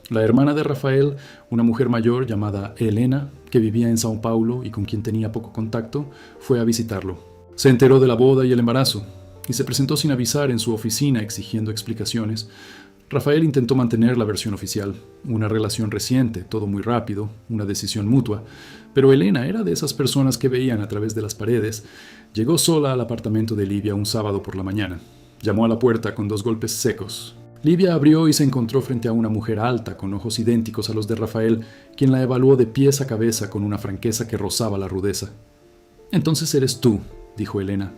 La hermana de Rafael, una mujer mayor llamada Elena, que vivía en Sao Paulo y con quien tenía poco contacto, fue a visitarlo. Se enteró de la boda y el embarazo, y se presentó sin avisar en su oficina exigiendo explicaciones. Rafael intentó mantener la versión oficial, una relación reciente, todo muy rápido, una decisión mutua, pero Elena era de esas personas que veían a través de las paredes. Llegó sola al apartamento de Livia un sábado por la mañana. Llamó a la puerta con 2 golpes secos. Livia abrió y se encontró frente a una mujer alta, con ojos idénticos a los de Rafael, quien la evaluó de pies a cabeza con una franqueza que rozaba la rudeza. «Entonces eres tú», dijo Elena.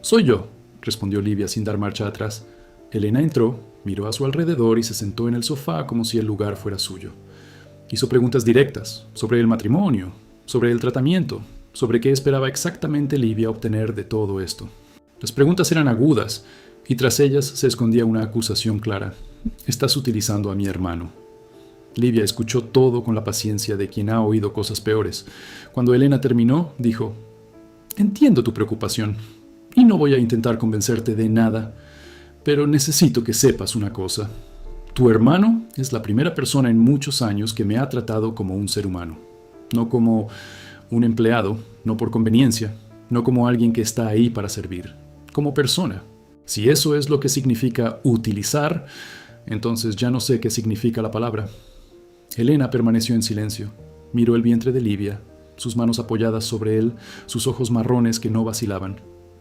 «Soy yo», respondió Livia sin dar marcha atrás. Elena entró, miró a su alrededor y se sentó en el sofá como si el lugar fuera suyo. Hizo preguntas directas sobre el matrimonio, sobre el tratamiento, sobre qué esperaba exactamente Livia obtener de todo esto. Las preguntas eran agudas, y tras ellas se escondía una acusación clara. «Estás utilizando a mi hermano». Livia escuchó todo con la paciencia de quien ha oído cosas peores. Cuando Elena terminó, dijo: «Entiendo tu preocupación, y no voy a intentar convencerte de nada, pero necesito que sepas una cosa. Tu hermano es la primera persona en muchos años que me ha tratado como un ser humano. No como un empleado, no por conveniencia, no como alguien que está ahí para servir, como persona. Si eso es lo que significa utilizar, entonces ya no sé qué significa la palabra». Elena permaneció en silencio. Miró el vientre de Livia, sus manos apoyadas sobre él, sus ojos marrones que no vacilaban.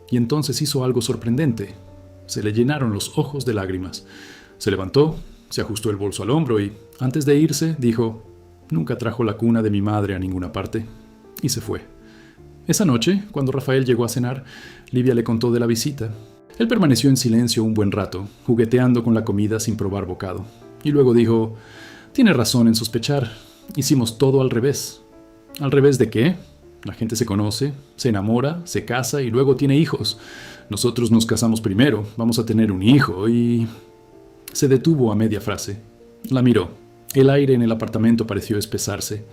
Y entonces hizo algo sorprendente. Se le llenaron los ojos de lágrimas. Se levantó, se ajustó el bolso al hombro y, antes de irse, dijo: «Nunca trajo la cuna de mi madre a ninguna parte». Y se fue. Esa noche, cuando Rafael llegó a cenar, Livia le contó de la visita. Él permaneció en silencio un buen rato, jugueteando con la comida sin probar bocado. Y luego dijo: «Tiene razón en sospechar. Hicimos todo al revés». ¿Al revés de qué? La gente se conoce, se enamora, se casa y luego tiene hijos. Nosotros nos casamos primero, vamos a tener un hijo y...» Se detuvo a media frase. La miró. El aire en el apartamento pareció espesarse.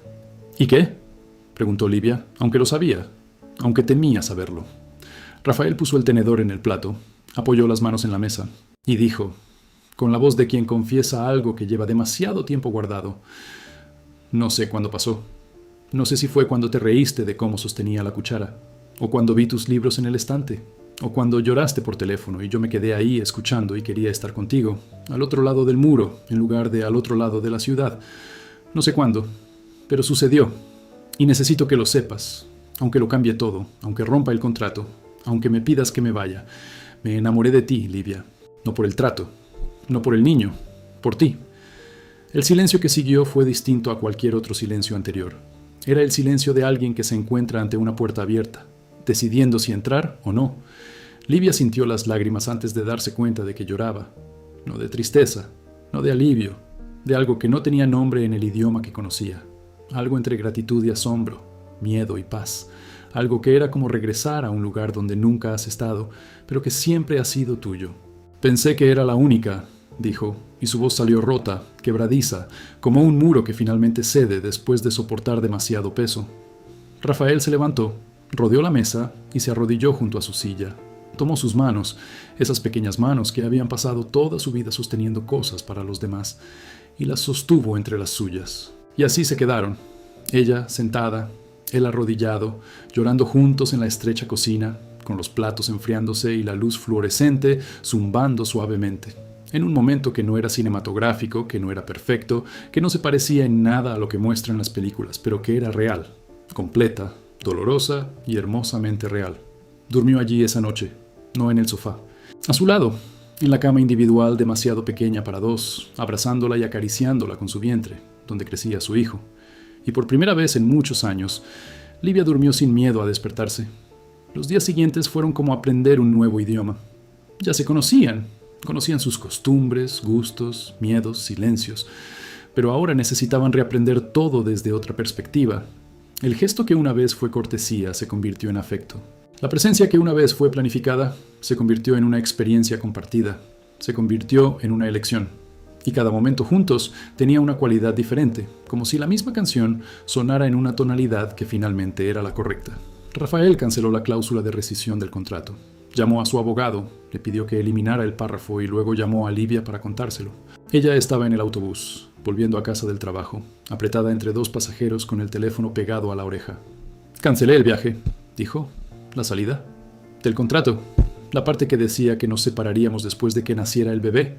«¿Y qué?», preguntó Livia, aunque lo sabía, aunque temía saberlo. Rafael puso el tenedor en el plato, apoyó las manos en la mesa y dijo, con la voz de quien confiesa algo que lleva demasiado tiempo guardado: «No sé cuándo pasó. No sé si fue cuando te reíste de cómo sostenía la cuchara, o cuando vi tus libros en el estante, o cuando lloraste por teléfono y yo me quedé ahí escuchando y quería estar contigo, al otro lado del muro, en lugar de al otro lado de la ciudad. No sé cuándo, pero sucedió, y necesito que lo sepas, aunque lo cambie todo, aunque rompa el contrato, aunque me pidas que me vaya. Me enamoré de ti, Livia, no por el trato, no por el niño, por ti». El silencio que siguió fue distinto a cualquier otro silencio anterior. Era el silencio de alguien que se encuentra ante una puerta abierta, decidiendo si entrar o no. Livia sintió las lágrimas antes de darse cuenta de que lloraba. No de tristeza, no de alivio, de algo que no tenía nombre en el idioma que conocía. Algo entre gratitud y asombro, miedo y paz. Algo que era como regresar a un lugar donde nunca has estado, pero que siempre ha sido tuyo. «Pensé que era la única», dijo, y su voz salió rota, quebradiza, como un muro que finalmente cede después de soportar demasiado peso. Rafael se levantó, rodeó la mesa y se arrodilló junto a su silla. Tomó sus manos, esas pequeñas manos que habían pasado toda su vida sosteniendo cosas para los demás, y las sostuvo entre las suyas. Y así se quedaron, ella sentada, él arrodillado, llorando juntos en la estrecha cocina, con los platos enfriándose y la luz fluorescente zumbando suavemente. En un momento que no era cinematográfico, que no era perfecto, que no se parecía en nada a lo que muestran las películas, pero que era real, completa, dolorosa y hermosamente real. Durmió allí esa noche, no en el sofá. A su lado, en la cama individual demasiado pequeña para dos, abrazándola y acariciándola con su vientre, donde crecía su hijo. Y por primera vez en muchos años, Livia durmió sin miedo a despertarse. Los días siguientes fueron como aprender un nuevo idioma. Ya se conocían sus costumbres, gustos, miedos, silencios, pero ahora necesitaban reaprender todo desde otra perspectiva. El gesto que una vez fue cortesía se convirtió en afecto. La presencia que una vez fue planificada se convirtió en una experiencia compartida, se convirtió en una elección. Y cada momento juntos tenía una cualidad diferente, como si la misma canción sonara en una tonalidad que finalmente era la correcta. Rafael canceló la cláusula de rescisión del contrato. Llamó a su abogado, le pidió que eliminara el párrafo y luego llamó a Livia para contárselo. Ella estaba en el autobús, volviendo a casa del trabajo, apretada entre dos pasajeros con el teléfono pegado a la oreja. «Cancelé el viaje», dijo. «¿La salida?» «Del contrato. La parte que decía que nos separaríamos después de que naciera el bebé».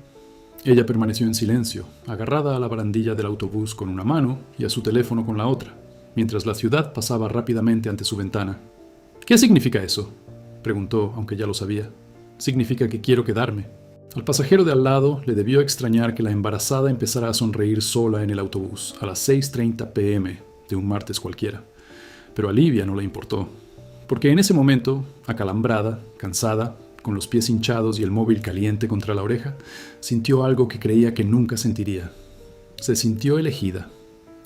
Ella permaneció en silencio, agarrada a la barandilla del autobús con una mano y a su teléfono con la otra, mientras la ciudad pasaba rápidamente ante su ventana. «¿Qué significa eso?», preguntó, aunque ya lo sabía. «Significa que quiero quedarme». Al pasajero de al lado le debió extrañar que la embarazada empezara a sonreír sola en el autobús a las 6:30 p.m. de un martes cualquiera. Pero a Livia no le importó, porque en ese momento, acalambrada, cansada, con los pies hinchados y el móvil caliente contra la oreja, sintió algo que creía que nunca sentiría. Se sintió elegida.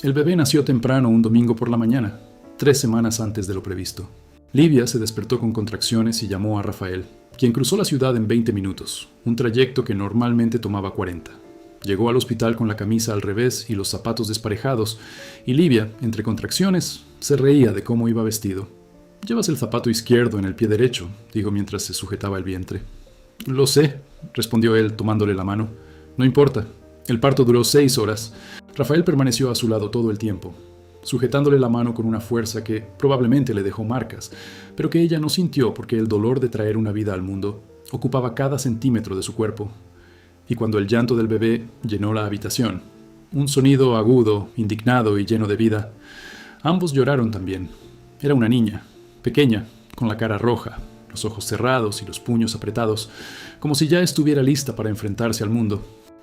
El bebé nació temprano un domingo por la mañana, 3 semanas antes de lo previsto. Livia se despertó con contracciones y llamó a Rafael, quien cruzó la ciudad en 20 minutos, un trayecto que normalmente tomaba 40. Llegó al hospital con la camisa al revés y los zapatos desparejados, y Livia, entre contracciones, se reía de cómo iba vestido. «Llevas el zapato izquierdo en el pie derecho», dijo mientras se sujetaba el vientre. «Lo sé», respondió él tomándole la mano. «No importa. El parto duró 6 horas. Rafael permaneció a su lado todo el tiempo, sujetándole la mano con una fuerza que probablemente le dejó marcas, pero que ella no sintió porque el dolor de traer una vida al mundo ocupaba cada centímetro de su cuerpo. Y cuando el llanto del bebé llenó la habitación, un sonido agudo, indignado y lleno de vida, ambos lloraron también. Era una niña, pequeña, con la cara roja, los ojos cerrados y los puños apretados, como si ya estuviera lista para enfrentarse al mundo.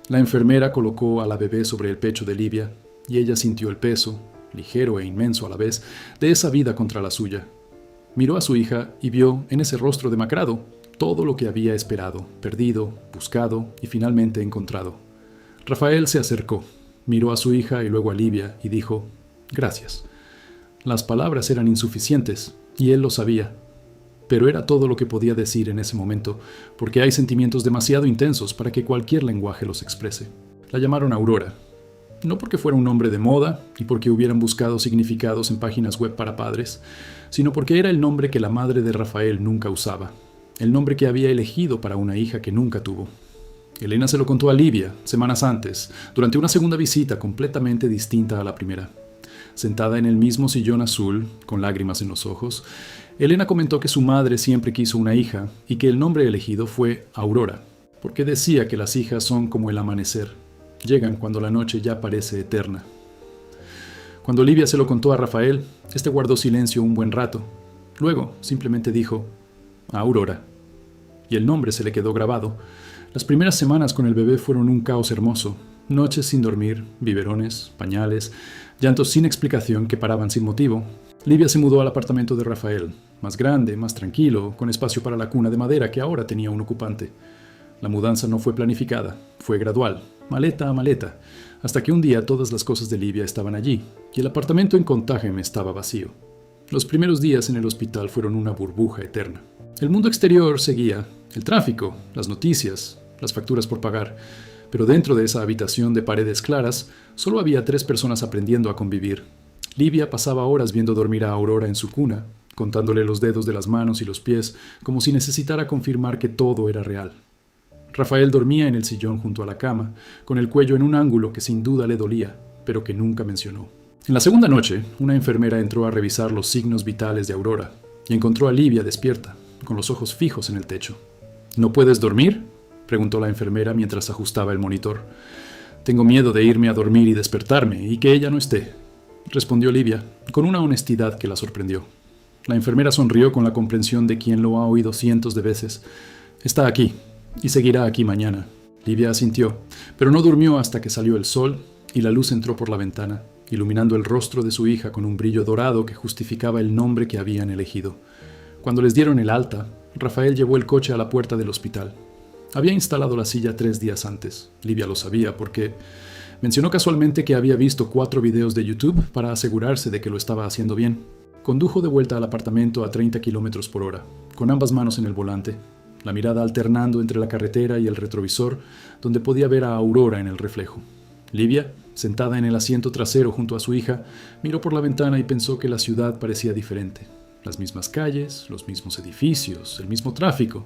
La enfermera colocó a la bebé sobre el pecho de Livia, y ella sintió el peso, ligero e inmenso a la vez, de esa vida contra la suya. Miró a su hija y vio, en ese rostro demacrado, todo lo que había esperado, perdido, buscado y finalmente encontrado. Rafael se acercó, miró a su hija y luego a Livia y dijo: «Gracias». Las palabras eran insuficientes, y él lo sabía, pero era todo lo que podía decir en ese momento, porque hay sentimientos demasiado intensos para que cualquier lenguaje los exprese. La llamaron Aurora, no porque fuera un nombre de moda y porque hubieran buscado significados en páginas web para padres, sino porque era el nombre que la madre de Rafael nunca usaba, el nombre que había elegido para una hija que nunca tuvo. Elena se lo contó a Livia, semanas antes, durante una segunda visita completamente distinta a la primera. Sentada en el mismo sillón azul, con lágrimas en los ojos, Elena comentó que su madre siempre quiso una hija y que el nombre elegido fue Aurora, porque decía que las hijas son como el amanecer, llegan cuando la noche ya parece eterna. Cuando Livia se lo contó a Rafael, este guardó silencio un buen rato. Luego simplemente dijo: «Aurora». Y el nombre se le quedó grabado. Las primeras semanas con el bebé fueron un caos hermoso. Noches sin dormir, biberones, pañales, llantos sin explicación que paraban sin motivo. Livia se mudó al apartamento de Rafael, más grande, más tranquilo, con espacio para la cuna de madera que ahora tenía un ocupante. La mudanza no fue planificada, fue gradual, maleta a maleta, hasta que un día todas las cosas de Livia estaban allí, y el apartamento en Contagem estaba vacío. Los primeros días en el hospital fueron una burbuja eterna. El mundo exterior seguía, el tráfico, las noticias, las facturas por pagar, pero dentro de esa habitación de paredes claras solo había 3 personas aprendiendo a convivir. Livia pasaba horas viendo dormir a Aurora en su cuna, contándole los dedos de las manos y los pies, como si necesitara confirmar que todo era real. Rafael dormía en el sillón junto a la cama, con el cuello en un ángulo que sin duda le dolía, pero que nunca mencionó. En la segunda noche, una enfermera entró a revisar los signos vitales de Aurora y encontró a Livia despierta, con los ojos fijos en el techo. «¿No puedes dormir?», preguntó la enfermera mientras ajustaba el monitor. «Tengo miedo de irme a dormir y despertarme y que ella no esté», respondió Livia, con una honestidad que la sorprendió. La enfermera sonrió con la comprensión de quien lo ha oído cientos de veces. Está aquí, y seguirá aquí mañana. Livia asintió, pero no durmió hasta que salió el sol y la luz entró por la ventana, iluminando el rostro de su hija con un brillo dorado que justificaba el nombre que habían elegido. Cuando les dieron el alta, Rafael llevó el coche a la puerta del hospital. Había instalado la silla 3 días antes. Livia lo sabía porque mencionó casualmente que había visto 4 videos de YouTube para asegurarse de que lo estaba haciendo bien. Condujo de vuelta al apartamento a 30 kilómetros por hora, con ambas manos en el volante, la mirada alternando entre la carretera y el retrovisor, donde podía ver a Aurora en el reflejo. Livia, sentada en el asiento trasero junto a su hija, miró por la ventana y pensó que la ciudad parecía diferente. Las mismas calles, los mismos edificios, el mismo tráfico,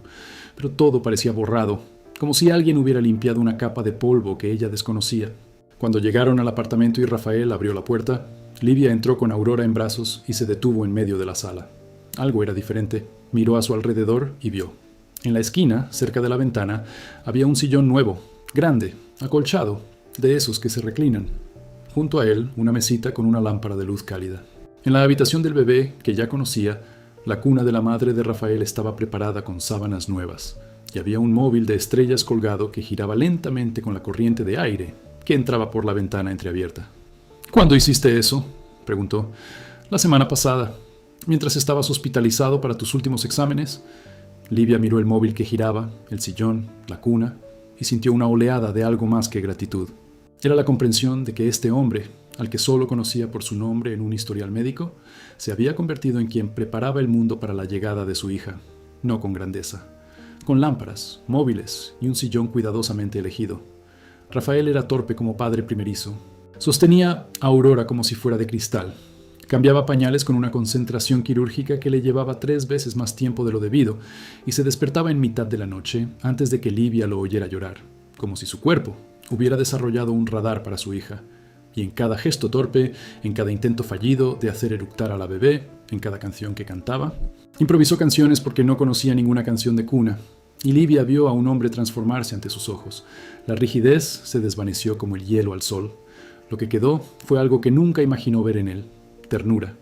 pero todo parecía borrado, como si alguien hubiera limpiado una capa de polvo que ella desconocía. Cuando llegaron al apartamento y Rafael abrió la puerta, Livia entró con Aurora en brazos y se detuvo en medio de la sala. Algo era diferente. Miró a su alrededor y vio. En la esquina, cerca de la ventana, había un sillón nuevo, grande, acolchado, de esos que se reclinan. Junto a él, una mesita con una lámpara de luz cálida. En la habitación del bebé, que ya conocía, la cuna de la madre de Rafael estaba preparada con sábanas nuevas, y había un móvil de estrellas colgado que giraba lentamente con la corriente de aire que entraba por la ventana entreabierta. «¿Cuándo hiciste eso?», preguntó. «La semana pasada, mientras estabas hospitalizado para tus últimos exámenes». Livia miró el móvil que giraba, el sillón, la cuna, y sintió una oleada de algo más que gratitud. Era la comprensión de que este hombre, al que solo conocía por su nombre en un historial médico, se había convertido en quien preparaba el mundo para la llegada de su hija, no con grandeza, con lámparas, móviles y un sillón cuidadosamente elegido. Rafael era torpe como padre primerizo. Sostenía a Aurora como si fuera de cristal. Cambiaba pañales con una concentración quirúrgica que le llevaba 3 veces más tiempo de lo debido y se despertaba en mitad de la noche antes de que Livia lo oyera llorar, como si su cuerpo hubiera desarrollado un radar para su hija. Y en cada gesto torpe, en cada intento fallido de hacer eructar a la bebé, en cada canción que cantaba, improvisó canciones porque no conocía ninguna canción de cuna. Y Livia vio a un hombre transformarse ante sus ojos. La rigidez se desvaneció como el hielo al sol. Lo que quedó fue algo que nunca imaginó ver en él: ternura.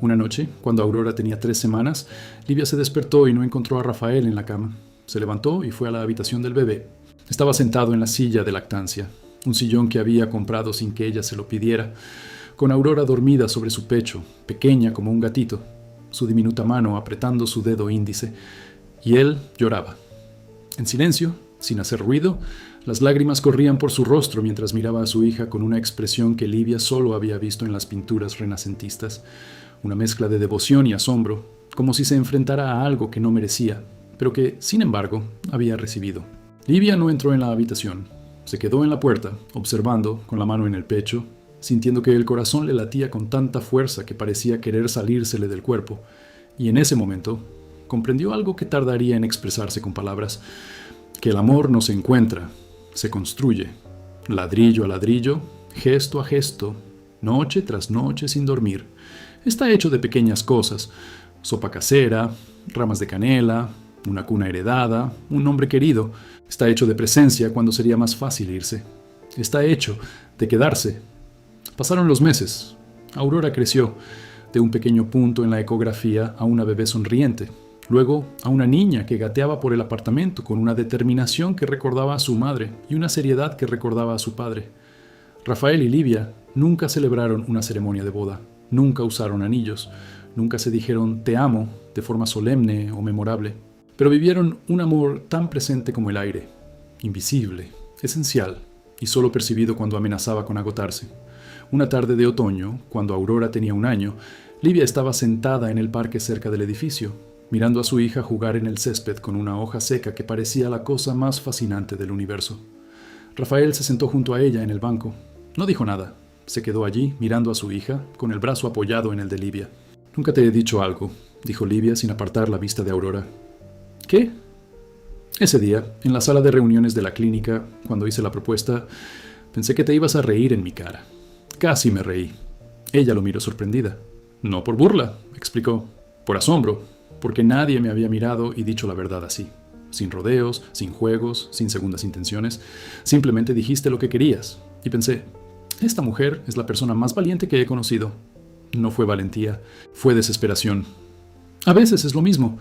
Una noche, cuando Aurora tenía 3 semanas, Livia se despertó y no encontró a Rafael en la cama. Se levantó y fue a la habitación del bebé. Estaba sentado en la silla de lactancia, un sillón que había comprado sin que ella se lo pidiera, con Aurora dormida sobre su pecho, pequeña como un gatito, su diminuta mano apretando su dedo índice, y él lloraba. En silencio, sin hacer ruido, las lágrimas corrían por su rostro mientras miraba a su hija con una expresión que Livia solo había visto en las pinturas renacentistas, una mezcla de devoción y asombro, como si se enfrentara a algo que no merecía, pero que, sin embargo, había recibido. Livia no entró en la habitación. Se quedó en la puerta, observando, con la mano en el pecho, sintiendo que el corazón le latía con tanta fuerza que parecía querer salírsele del cuerpo, y en ese momento comprendió algo que tardaría en expresarse con palabras: que el amor no se encuentra, se construye, ladrillo a ladrillo, gesto a gesto, noche tras noche sin dormir. Está hecho de pequeñas cosas: sopa casera, ramas de canela, una cuna heredada, un hombre querido. Está hecho de presencia cuando sería más fácil irse. Está hecho de quedarse. Pasaron los meses. Aurora creció, de un pequeño punto en la ecografía a una bebé sonriente. Luego a una niña que gateaba por el apartamento con una determinación que recordaba a su madre y una seriedad que recordaba a su padre. Rafael y Livia nunca celebraron una ceremonia de boda, nunca usaron anillos, nunca se dijeron «te amo» de forma solemne o memorable, pero vivieron un amor tan presente como el aire, invisible, esencial y solo percibido cuando amenazaba con agotarse. Una tarde de otoño, cuando Aurora tenía 1 año, Livia estaba sentada en el parque cerca del edificio, mirando a su hija jugar en el césped con una hoja seca que parecía la cosa más fascinante del universo. Rafael se sentó junto a ella en el banco. No dijo nada. Se quedó allí mirando a su hija, con el brazo apoyado en el de Livia. «Nunca te he dicho algo», dijo Livia sin apartar la vista de Aurora. «¿Qué?» «Ese día, en la sala de reuniones de la clínica, cuando hice la propuesta, pensé que te ibas a reír en mi cara. Casi me reí». Ella lo miró sorprendida. «No por burla», explicó, «por asombro, porque nadie me había mirado y dicho la verdad así. Sin rodeos, sin juegos, sin segundas intenciones. Simplemente dijiste lo que querías. Y pensé, esta mujer es la persona más valiente que he conocido». No fue valentía, fue desesperación. A veces es lo mismo.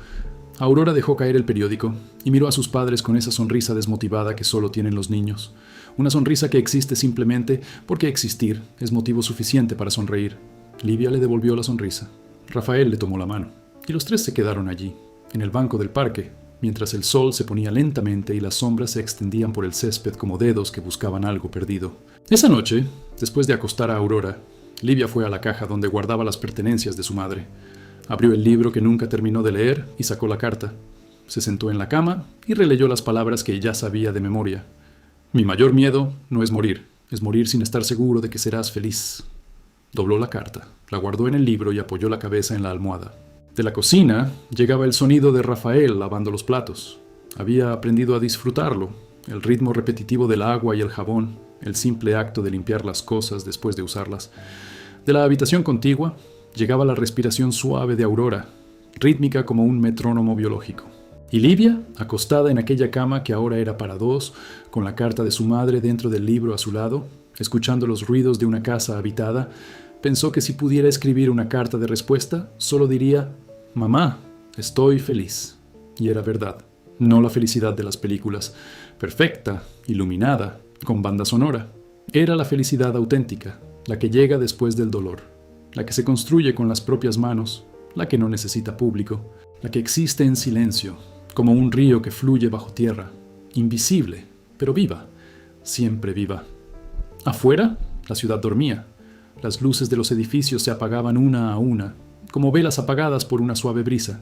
Aurora dejó caer el periódico y miró a sus padres con esa sonrisa desmotivada que solo tienen los niños. Una sonrisa que existe simplemente porque existir es motivo suficiente para sonreír. Livia le devolvió la sonrisa. Rafael le tomó la mano. Y los tres se quedaron allí, en el banco del parque, mientras el sol se ponía lentamente y las sombras se extendían por el césped como dedos que buscaban algo perdido. Esa noche, después de acostar a Aurora, Livia fue a la caja donde guardaba las pertenencias de su madre. Abrió el libro que nunca terminó de leer y sacó la carta. Se sentó en la cama y releyó las palabras que ya sabía de memoria. Mi mayor miedo no es morir sin estar seguro de que serás feliz. Dobló la carta, la guardó en el libro y apoyó la cabeza en la almohada. De la cocina llegaba el sonido de Rafael lavando los platos. Había aprendido a disfrutarlo, el ritmo repetitivo del agua y el jabón, el simple acto de limpiar las cosas después de usarlas. De la habitación contigua llegaba la respiración suave de Aurora, rítmica como un metrónomo biológico. Y Livia, acostada en aquella cama que ahora era para dos, con la carta de su madre dentro del libro a su lado, escuchando los ruidos de una casa habitada, pensó que si pudiera escribir una carta de respuesta, solo diría: «Mamá, estoy feliz». Y era verdad, no la felicidad de las películas, perfecta, iluminada, con banda sonora. Era la felicidad auténtica, la que llega después del dolor, la que se construye con las propias manos, la que no necesita público, la que existe en silencio, como un río que fluye bajo tierra, invisible, pero viva, siempre viva. Afuera, la ciudad dormía. Las luces de los edificios se apagaban una a una, como velas apagadas por una suave brisa.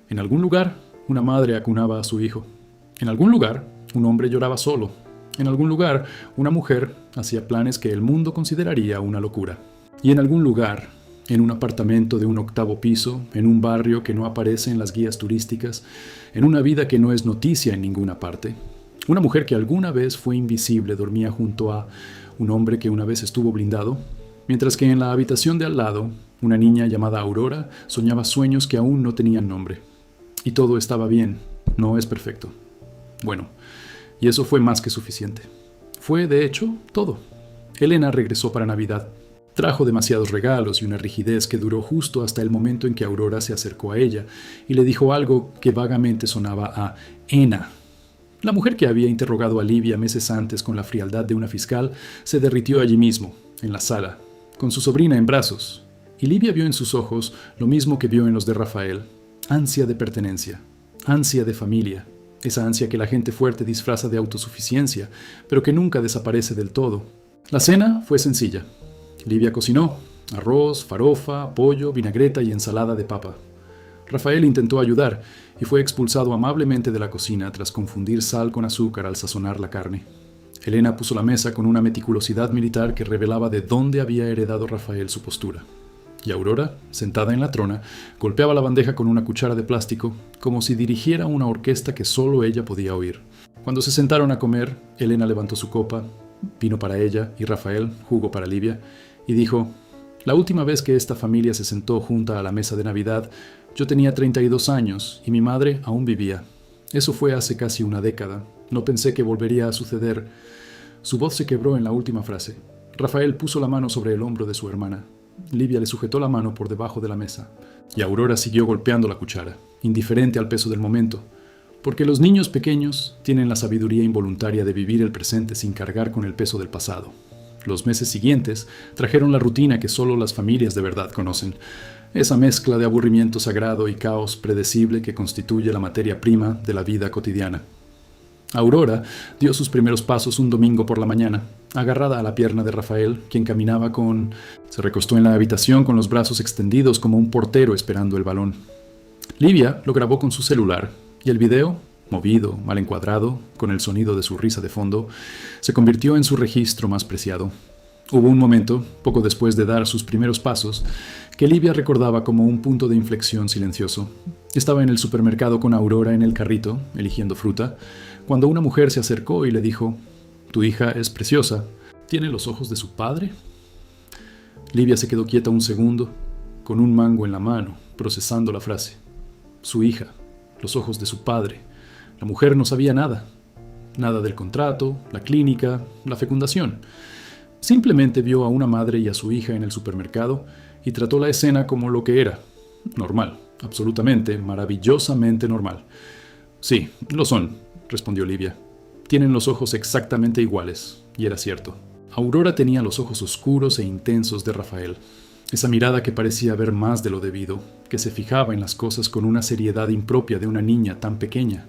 En algún lugar, una madre acunaba a su hijo. En algún lugar, un hombre lloraba solo. En algún lugar, una mujer hacía planes que el mundo consideraría una locura. Y en algún lugar, en un apartamento de un 8º piso, en un barrio que no aparece en las guías turísticas, en una vida que no es noticia en ninguna parte, una mujer que alguna vez fue invisible dormía junto a un hombre que una vez estuvo blindado, mientras que en la habitación de al lado, una niña llamada Aurora soñaba sueños que aún no tenían nombre. Y todo estaba bien, no es perfecto. Bueno, y eso fue más que suficiente. Fue, de hecho, todo. Elena regresó para Navidad. Trajo demasiados regalos y una rigidez que duró justo hasta el momento en que Aurora se acercó a ella y le dijo algo que vagamente sonaba a Ena. La mujer que había interrogado a Livia meses antes con la frialdad de una fiscal se derritió allí mismo, en la sala, con su sobrina en brazos, y Livia vio en sus ojos lo mismo que vio en los de Rafael: ansia de pertenencia, ansia de familia, esa ansia que la gente fuerte disfraza de autosuficiencia, pero que nunca desaparece del todo. La cena fue sencilla. Livia cocinó arroz, farofa, pollo, vinagreta y ensalada de papa. Rafael intentó ayudar y fue expulsado amablemente de la cocina tras confundir sal con azúcar al sazonar la carne. Elena puso la mesa con una meticulosidad militar que revelaba de dónde había heredado Rafael su postura. Y Aurora, sentada en la trona, golpeaba la bandeja con una cuchara de plástico como si dirigiera una orquesta que solo ella podía oír. Cuando se sentaron a comer, Elena levantó su copa, vino para ella y Rafael, jugo para Livia, y dijo: «La última vez que esta familia se sentó junta a la mesa de Navidad, yo tenía 32 años y mi madre aún vivía. Eso fue hace casi una década. No pensé que volvería a suceder». Su voz se quebró en la última frase. Rafael puso la mano sobre el hombro de su hermana. Livia le sujetó la mano por debajo de la mesa. Y Aurora siguió golpeando la cuchara, indiferente al peso del momento, porque los niños pequeños tienen la sabiduría involuntaria de vivir el presente sin cargar con el peso del pasado. Los meses siguientes trajeron la rutina que solo las familias de verdad conocen, esa mezcla de aburrimiento sagrado y caos predecible que constituye la materia prima de la vida cotidiana. Aurora dio sus primeros pasos un domingo por la mañana, agarrada a la pierna de Rafael, quien caminaba Se recostó en la habitación con los brazos extendidos como un portero esperando el balón. Livia lo grabó con su celular y el video, movido, mal encuadrado, con el sonido de su risa de fondo, se convirtió en su registro más preciado. Hubo un momento, poco después de dar sus primeros pasos, que Livia recordaba como un punto de inflexión silencioso. Estaba en el supermercado con Aurora en el carrito, eligiendo fruta, cuando una mujer se acercó y le dijo: «Tu hija es preciosa. ¿Tiene los ojos de su padre?». Livia se quedó quieta un segundo, con un mango en la mano, procesando la frase. Su hija, los ojos de su padre. La mujer no sabía nada. Nada del contrato, la clínica, la fecundación. Simplemente vio a una madre y a su hija en el supermercado y trató la escena como lo que era, normal. Absolutamente, maravillosamente normal. Sí, lo son, respondió Livia. Tienen los ojos exactamente iguales, y era cierto. Aurora tenía los ojos oscuros e intensos de Rafael. Esa mirada que parecía ver más de lo debido, que se fijaba en las cosas con una seriedad impropia de una niña tan pequeña.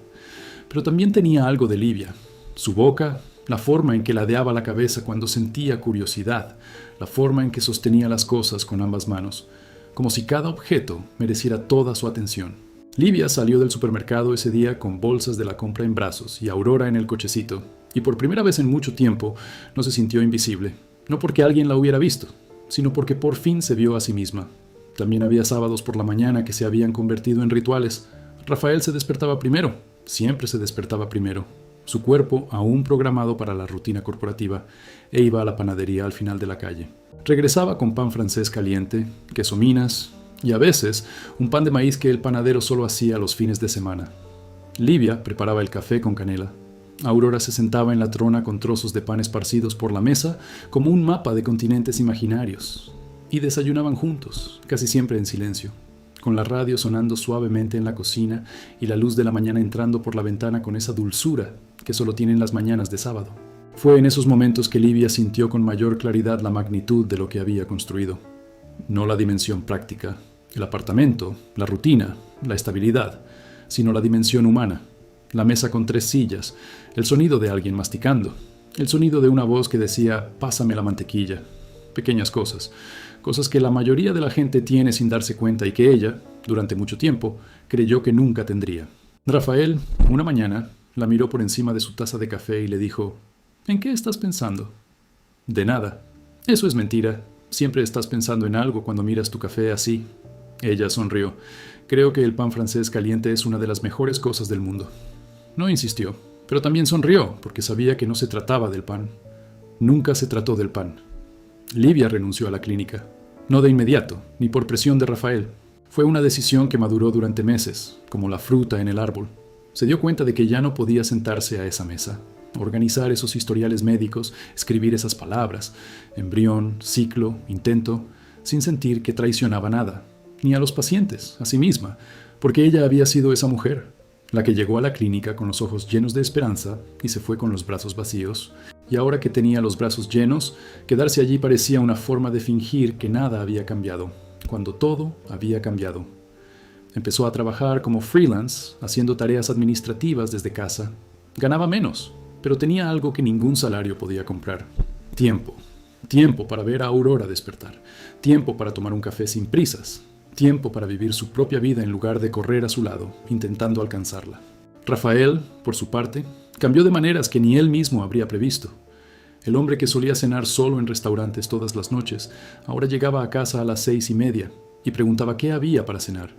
Pero también tenía algo de Livia. Su boca, la forma en que ladeaba la cabeza cuando sentía curiosidad, la forma en que sostenía las cosas con ambas manos, como si cada objeto mereciera toda su atención. Livia salió del supermercado ese día con bolsas de la compra en brazos y Aurora en el cochecito, y por primera vez en mucho tiempo no se sintió invisible, no porque alguien la hubiera visto, sino porque por fin se vio a sí misma. También había sábados por la mañana que se habían convertido en rituales. Rafael se despertaba primero, siempre se despertaba primero, su cuerpo aún programado para la rutina corporativa, e iba a la panadería al final de la calle. Regresaba con pan francés caliente, queso minas y a veces un pan de maíz que el panadero solo hacía los fines de semana. Livia preparaba el café con canela. Aurora se sentaba en la trona con trozos de pan esparcidos por la mesa como un mapa de continentes imaginarios. Y desayunaban juntos, casi siempre en silencio, con la radio sonando suavemente en la cocina y la luz de la mañana entrando por la ventana con esa dulzura que solo tienen las mañanas de sábado. Fue en esos momentos que Livia sintió con mayor claridad la magnitud de lo que había construido. No la dimensión práctica, el apartamento, la rutina, la estabilidad, sino la dimensión humana. La mesa con 3 sillas, el sonido de alguien masticando, el sonido de una voz que decía «pásame la mantequilla». Pequeñas cosas, cosas que la mayoría de la gente tiene sin darse cuenta y que ella, durante mucho tiempo, creyó que nunca tendría. Rafael, una mañana, la miró por encima de su taza de café y le dijo «¿En qué estás pensando?» «De nada». «Eso es mentira. Siempre estás pensando en algo cuando miras tu café así». Ella sonrió. «Creo que el pan francés caliente es una de las mejores cosas del mundo». No insistió, pero también sonrió, porque sabía que no se trataba del pan. Nunca se trató del pan. Livia renunció a la clínica. No de inmediato, ni por presión de Rafael. Fue una decisión que maduró durante meses, como la fruta en el árbol. Se dio cuenta de que ya no podía sentarse a esa mesa, organizar esos historiales médicos, escribir esas palabras, embrión, ciclo, intento, sin sentir que traicionaba nada, ni a los pacientes, a sí misma, porque ella había sido esa mujer, la que llegó a la clínica con los ojos llenos de esperanza y se fue con los brazos vacíos, y ahora que tenía los brazos llenos, quedarse allí parecía una forma de fingir que nada había cambiado, cuando todo había cambiado. Empezó a trabajar como freelance, haciendo tareas administrativas desde casa. Ganaba menos, pero tenía algo que ningún salario podía comprar. Tiempo. Tiempo para ver a Aurora despertar. Tiempo para tomar un café sin prisas. Tiempo para vivir su propia vida en lugar de correr a su lado, intentando alcanzarla. Rafael, por su parte, cambió de maneras que ni él mismo habría previsto. El hombre que solía cenar solo en restaurantes todas las noches, ahora llegaba a casa a las 6:30 y preguntaba qué había para cenar.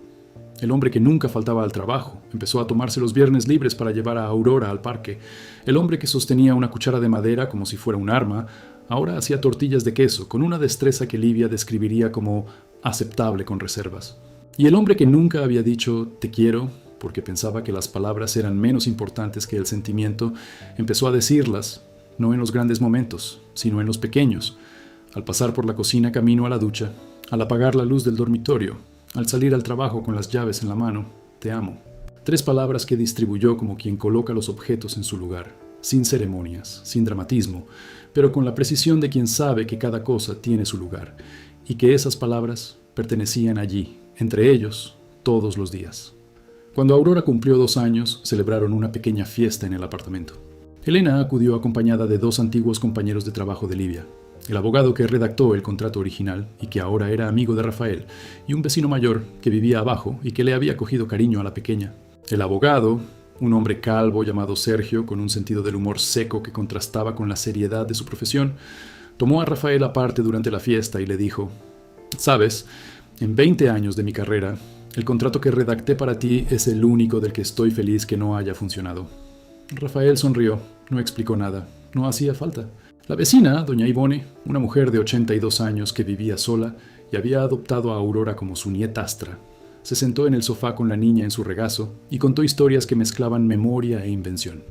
El hombre que nunca faltaba al trabajo, empezó a tomarse los viernes libres para llevar a Aurora al parque. El hombre que sostenía una cuchara de madera como si fuera un arma, ahora hacía tortillas de queso con una destreza que Livia describiría como aceptable con reservas. Y el hombre que nunca había dicho «te quiero» porque pensaba que las palabras eran menos importantes que el sentimiento, empezó a decirlas, no en los grandes momentos, sino en los pequeños, al pasar por la cocina camino a la ducha, al apagar la luz del dormitorio, al salir al trabajo con las llaves en la mano. «Te amo». 3 palabras que distribuyó como quien coloca los objetos en su lugar, sin ceremonias, sin dramatismo, pero con la precisión de quien sabe que cada cosa tiene su lugar, y que esas palabras pertenecían allí, entre ellos, todos los días. Cuando Aurora cumplió 2 años, celebraron una pequeña fiesta en el apartamento. Elena acudió acompañada de 2 antiguos compañeros de trabajo de Livia, el abogado que redactó el contrato original y que ahora era amigo de Rafael, y un vecino mayor que vivía abajo y que le había cogido cariño a la pequeña. El abogado, un hombre calvo llamado Sergio, con un sentido del humor seco que contrastaba con la seriedad de su profesión, tomó a Rafael aparte durante la fiesta y le dijo: «Sabes, en 20 años de mi carrera, el contrato que redacté para ti es el único del que estoy feliz que no haya funcionado». Rafael sonrió, no explicó nada, no hacía falta. La vecina, doña Ivone, una mujer de 82 años que vivía sola y había adoptado a Aurora como su nietastra, se sentó en el sofá con la niña en su regazo y contó historias que mezclaban memoria e invención.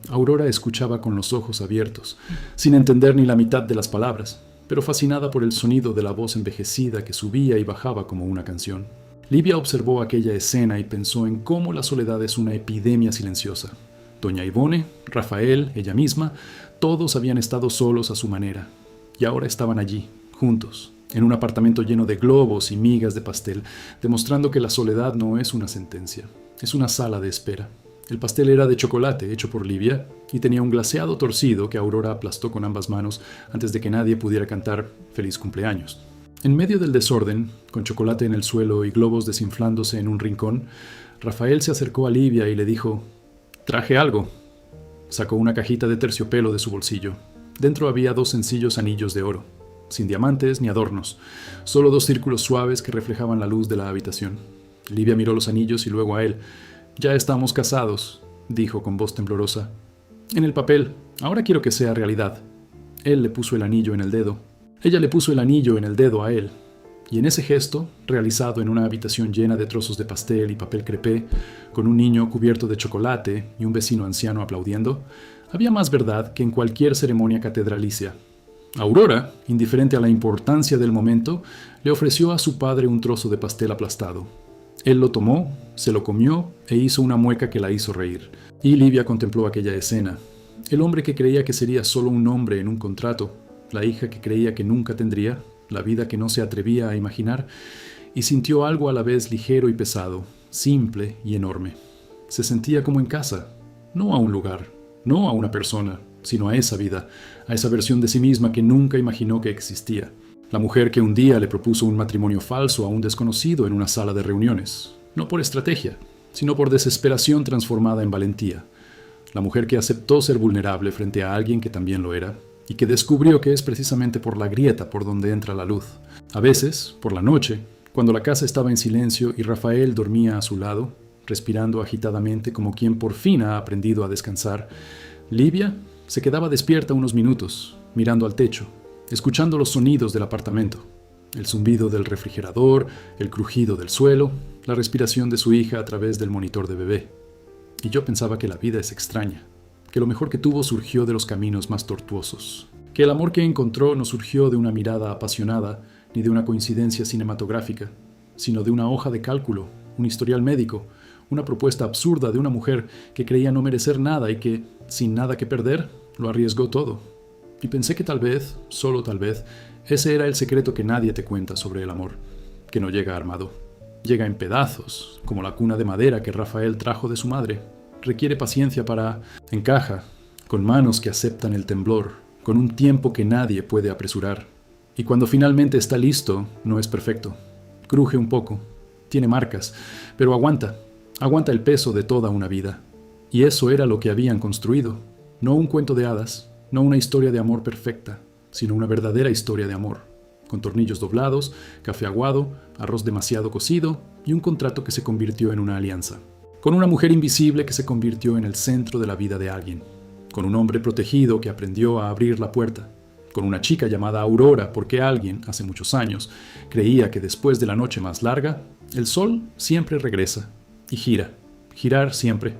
Aurora escuchaba con los ojos abiertos, sin entender ni la mitad de las palabras, pero fascinada por el sonido de la voz envejecida que subía y bajaba como una canción. Livia observó aquella escena y pensó en cómo la soledad es una epidemia silenciosa. Doña Ivone, Rafael, ella misma, todos habían estado solos a su manera. Y ahora estaban allí, juntos, en un apartamento lleno de globos y migas de pastel, demostrando que la soledad no es una sentencia, es una sala de espera. El pastel era de chocolate, hecho por Livia, y tenía un glaseado torcido que Aurora aplastó con ambas manos antes de que nadie pudiera cantar «Feliz cumpleaños». En medio del desorden, con chocolate en el suelo y globos desinflándose en un rincón, Rafael se acercó a Livia y le dijo: «Traje algo». Sacó una cajita de terciopelo de su bolsillo. Dentro había 2 sencillos anillos de oro, sin diamantes ni adornos, solo 2 círculos suaves que reflejaban la luz de la habitación. Livia miró los anillos y luego a él. «Ya estamos casados», dijo con voz temblorosa. «En el papel. Ahora quiero que sea realidad». Él le puso el anillo en el dedo. Ella le puso el anillo en el dedo a él. Y en ese gesto, realizado en una habitación llena de trozos de pastel y papel crepé, con un niño cubierto de chocolate y un vecino anciano aplaudiendo, había más verdad que en cualquier ceremonia catedralicia. Aurora, indiferente a la importancia del momento, le ofreció a su padre un trozo de pastel aplastado. Él lo tomó, se lo comió e hizo una mueca que la hizo reír. Y Livia contempló aquella escena. El hombre que creía que sería solo un nombre en un contrato, la hija que creía que nunca tendría, la vida que no se atrevía a imaginar, y sintió algo a la vez ligero y pesado, simple y enorme. Se sentía como en casa, no a un lugar, no a una persona, sino a esa vida, a esa versión de sí misma que nunca imaginó que existía. La mujer que un día le propuso un matrimonio falso a un desconocido en una sala de reuniones, no por estrategia, sino por desesperación transformada en valentía. La mujer que aceptó ser vulnerable frente a alguien que también lo era, y que descubrió que es precisamente por la grieta por donde entra la luz. A veces, por la noche, cuando la casa estaba en silencio y Rafael dormía a su lado, respirando agitadamente como quien por fin ha aprendido a descansar, Livia se quedaba despierta unos minutos, mirando al techo, escuchando los sonidos del apartamento, el zumbido del refrigerador, el crujido del suelo, la respiración de su hija a través del monitor de bebé. Y yo pensaba que la vida es extraña, que lo mejor que tuvo surgió de los caminos más tortuosos, que el amor que encontró no surgió de una mirada apasionada ni de una coincidencia cinematográfica, sino de una hoja de cálculo, un historial médico, una propuesta absurda de una mujer que creía no merecer nada y que, sin nada que perder, lo arriesgó todo. Y pensé que tal vez, solo tal vez, ese era el secreto que nadie te cuenta sobre el amor, que no llega armado. Llega en pedazos, como la cuna de madera que Rafael trajo de su madre. Requiere paciencia para... encaja, con manos que aceptan el temblor, con un tiempo que nadie puede apresurar. Y cuando finalmente está listo, no es perfecto. Cruje un poco, tiene marcas, pero aguanta el peso de toda una vida. Y eso era lo que habían construido. No un cuento de hadas, no una historia de amor perfecta, sino una verdadera historia de amor, con tornillos doblados, café aguado, arroz demasiado cocido y un contrato que se convirtió en una alianza. Con una mujer invisible que se convirtió en el centro de la vida de alguien, con un hombre protegido que aprendió a abrir la puerta, con una chica llamada Aurora porque alguien, hace muchos años, creía que después de la noche más larga, el sol siempre regresa y gira, girar siempre.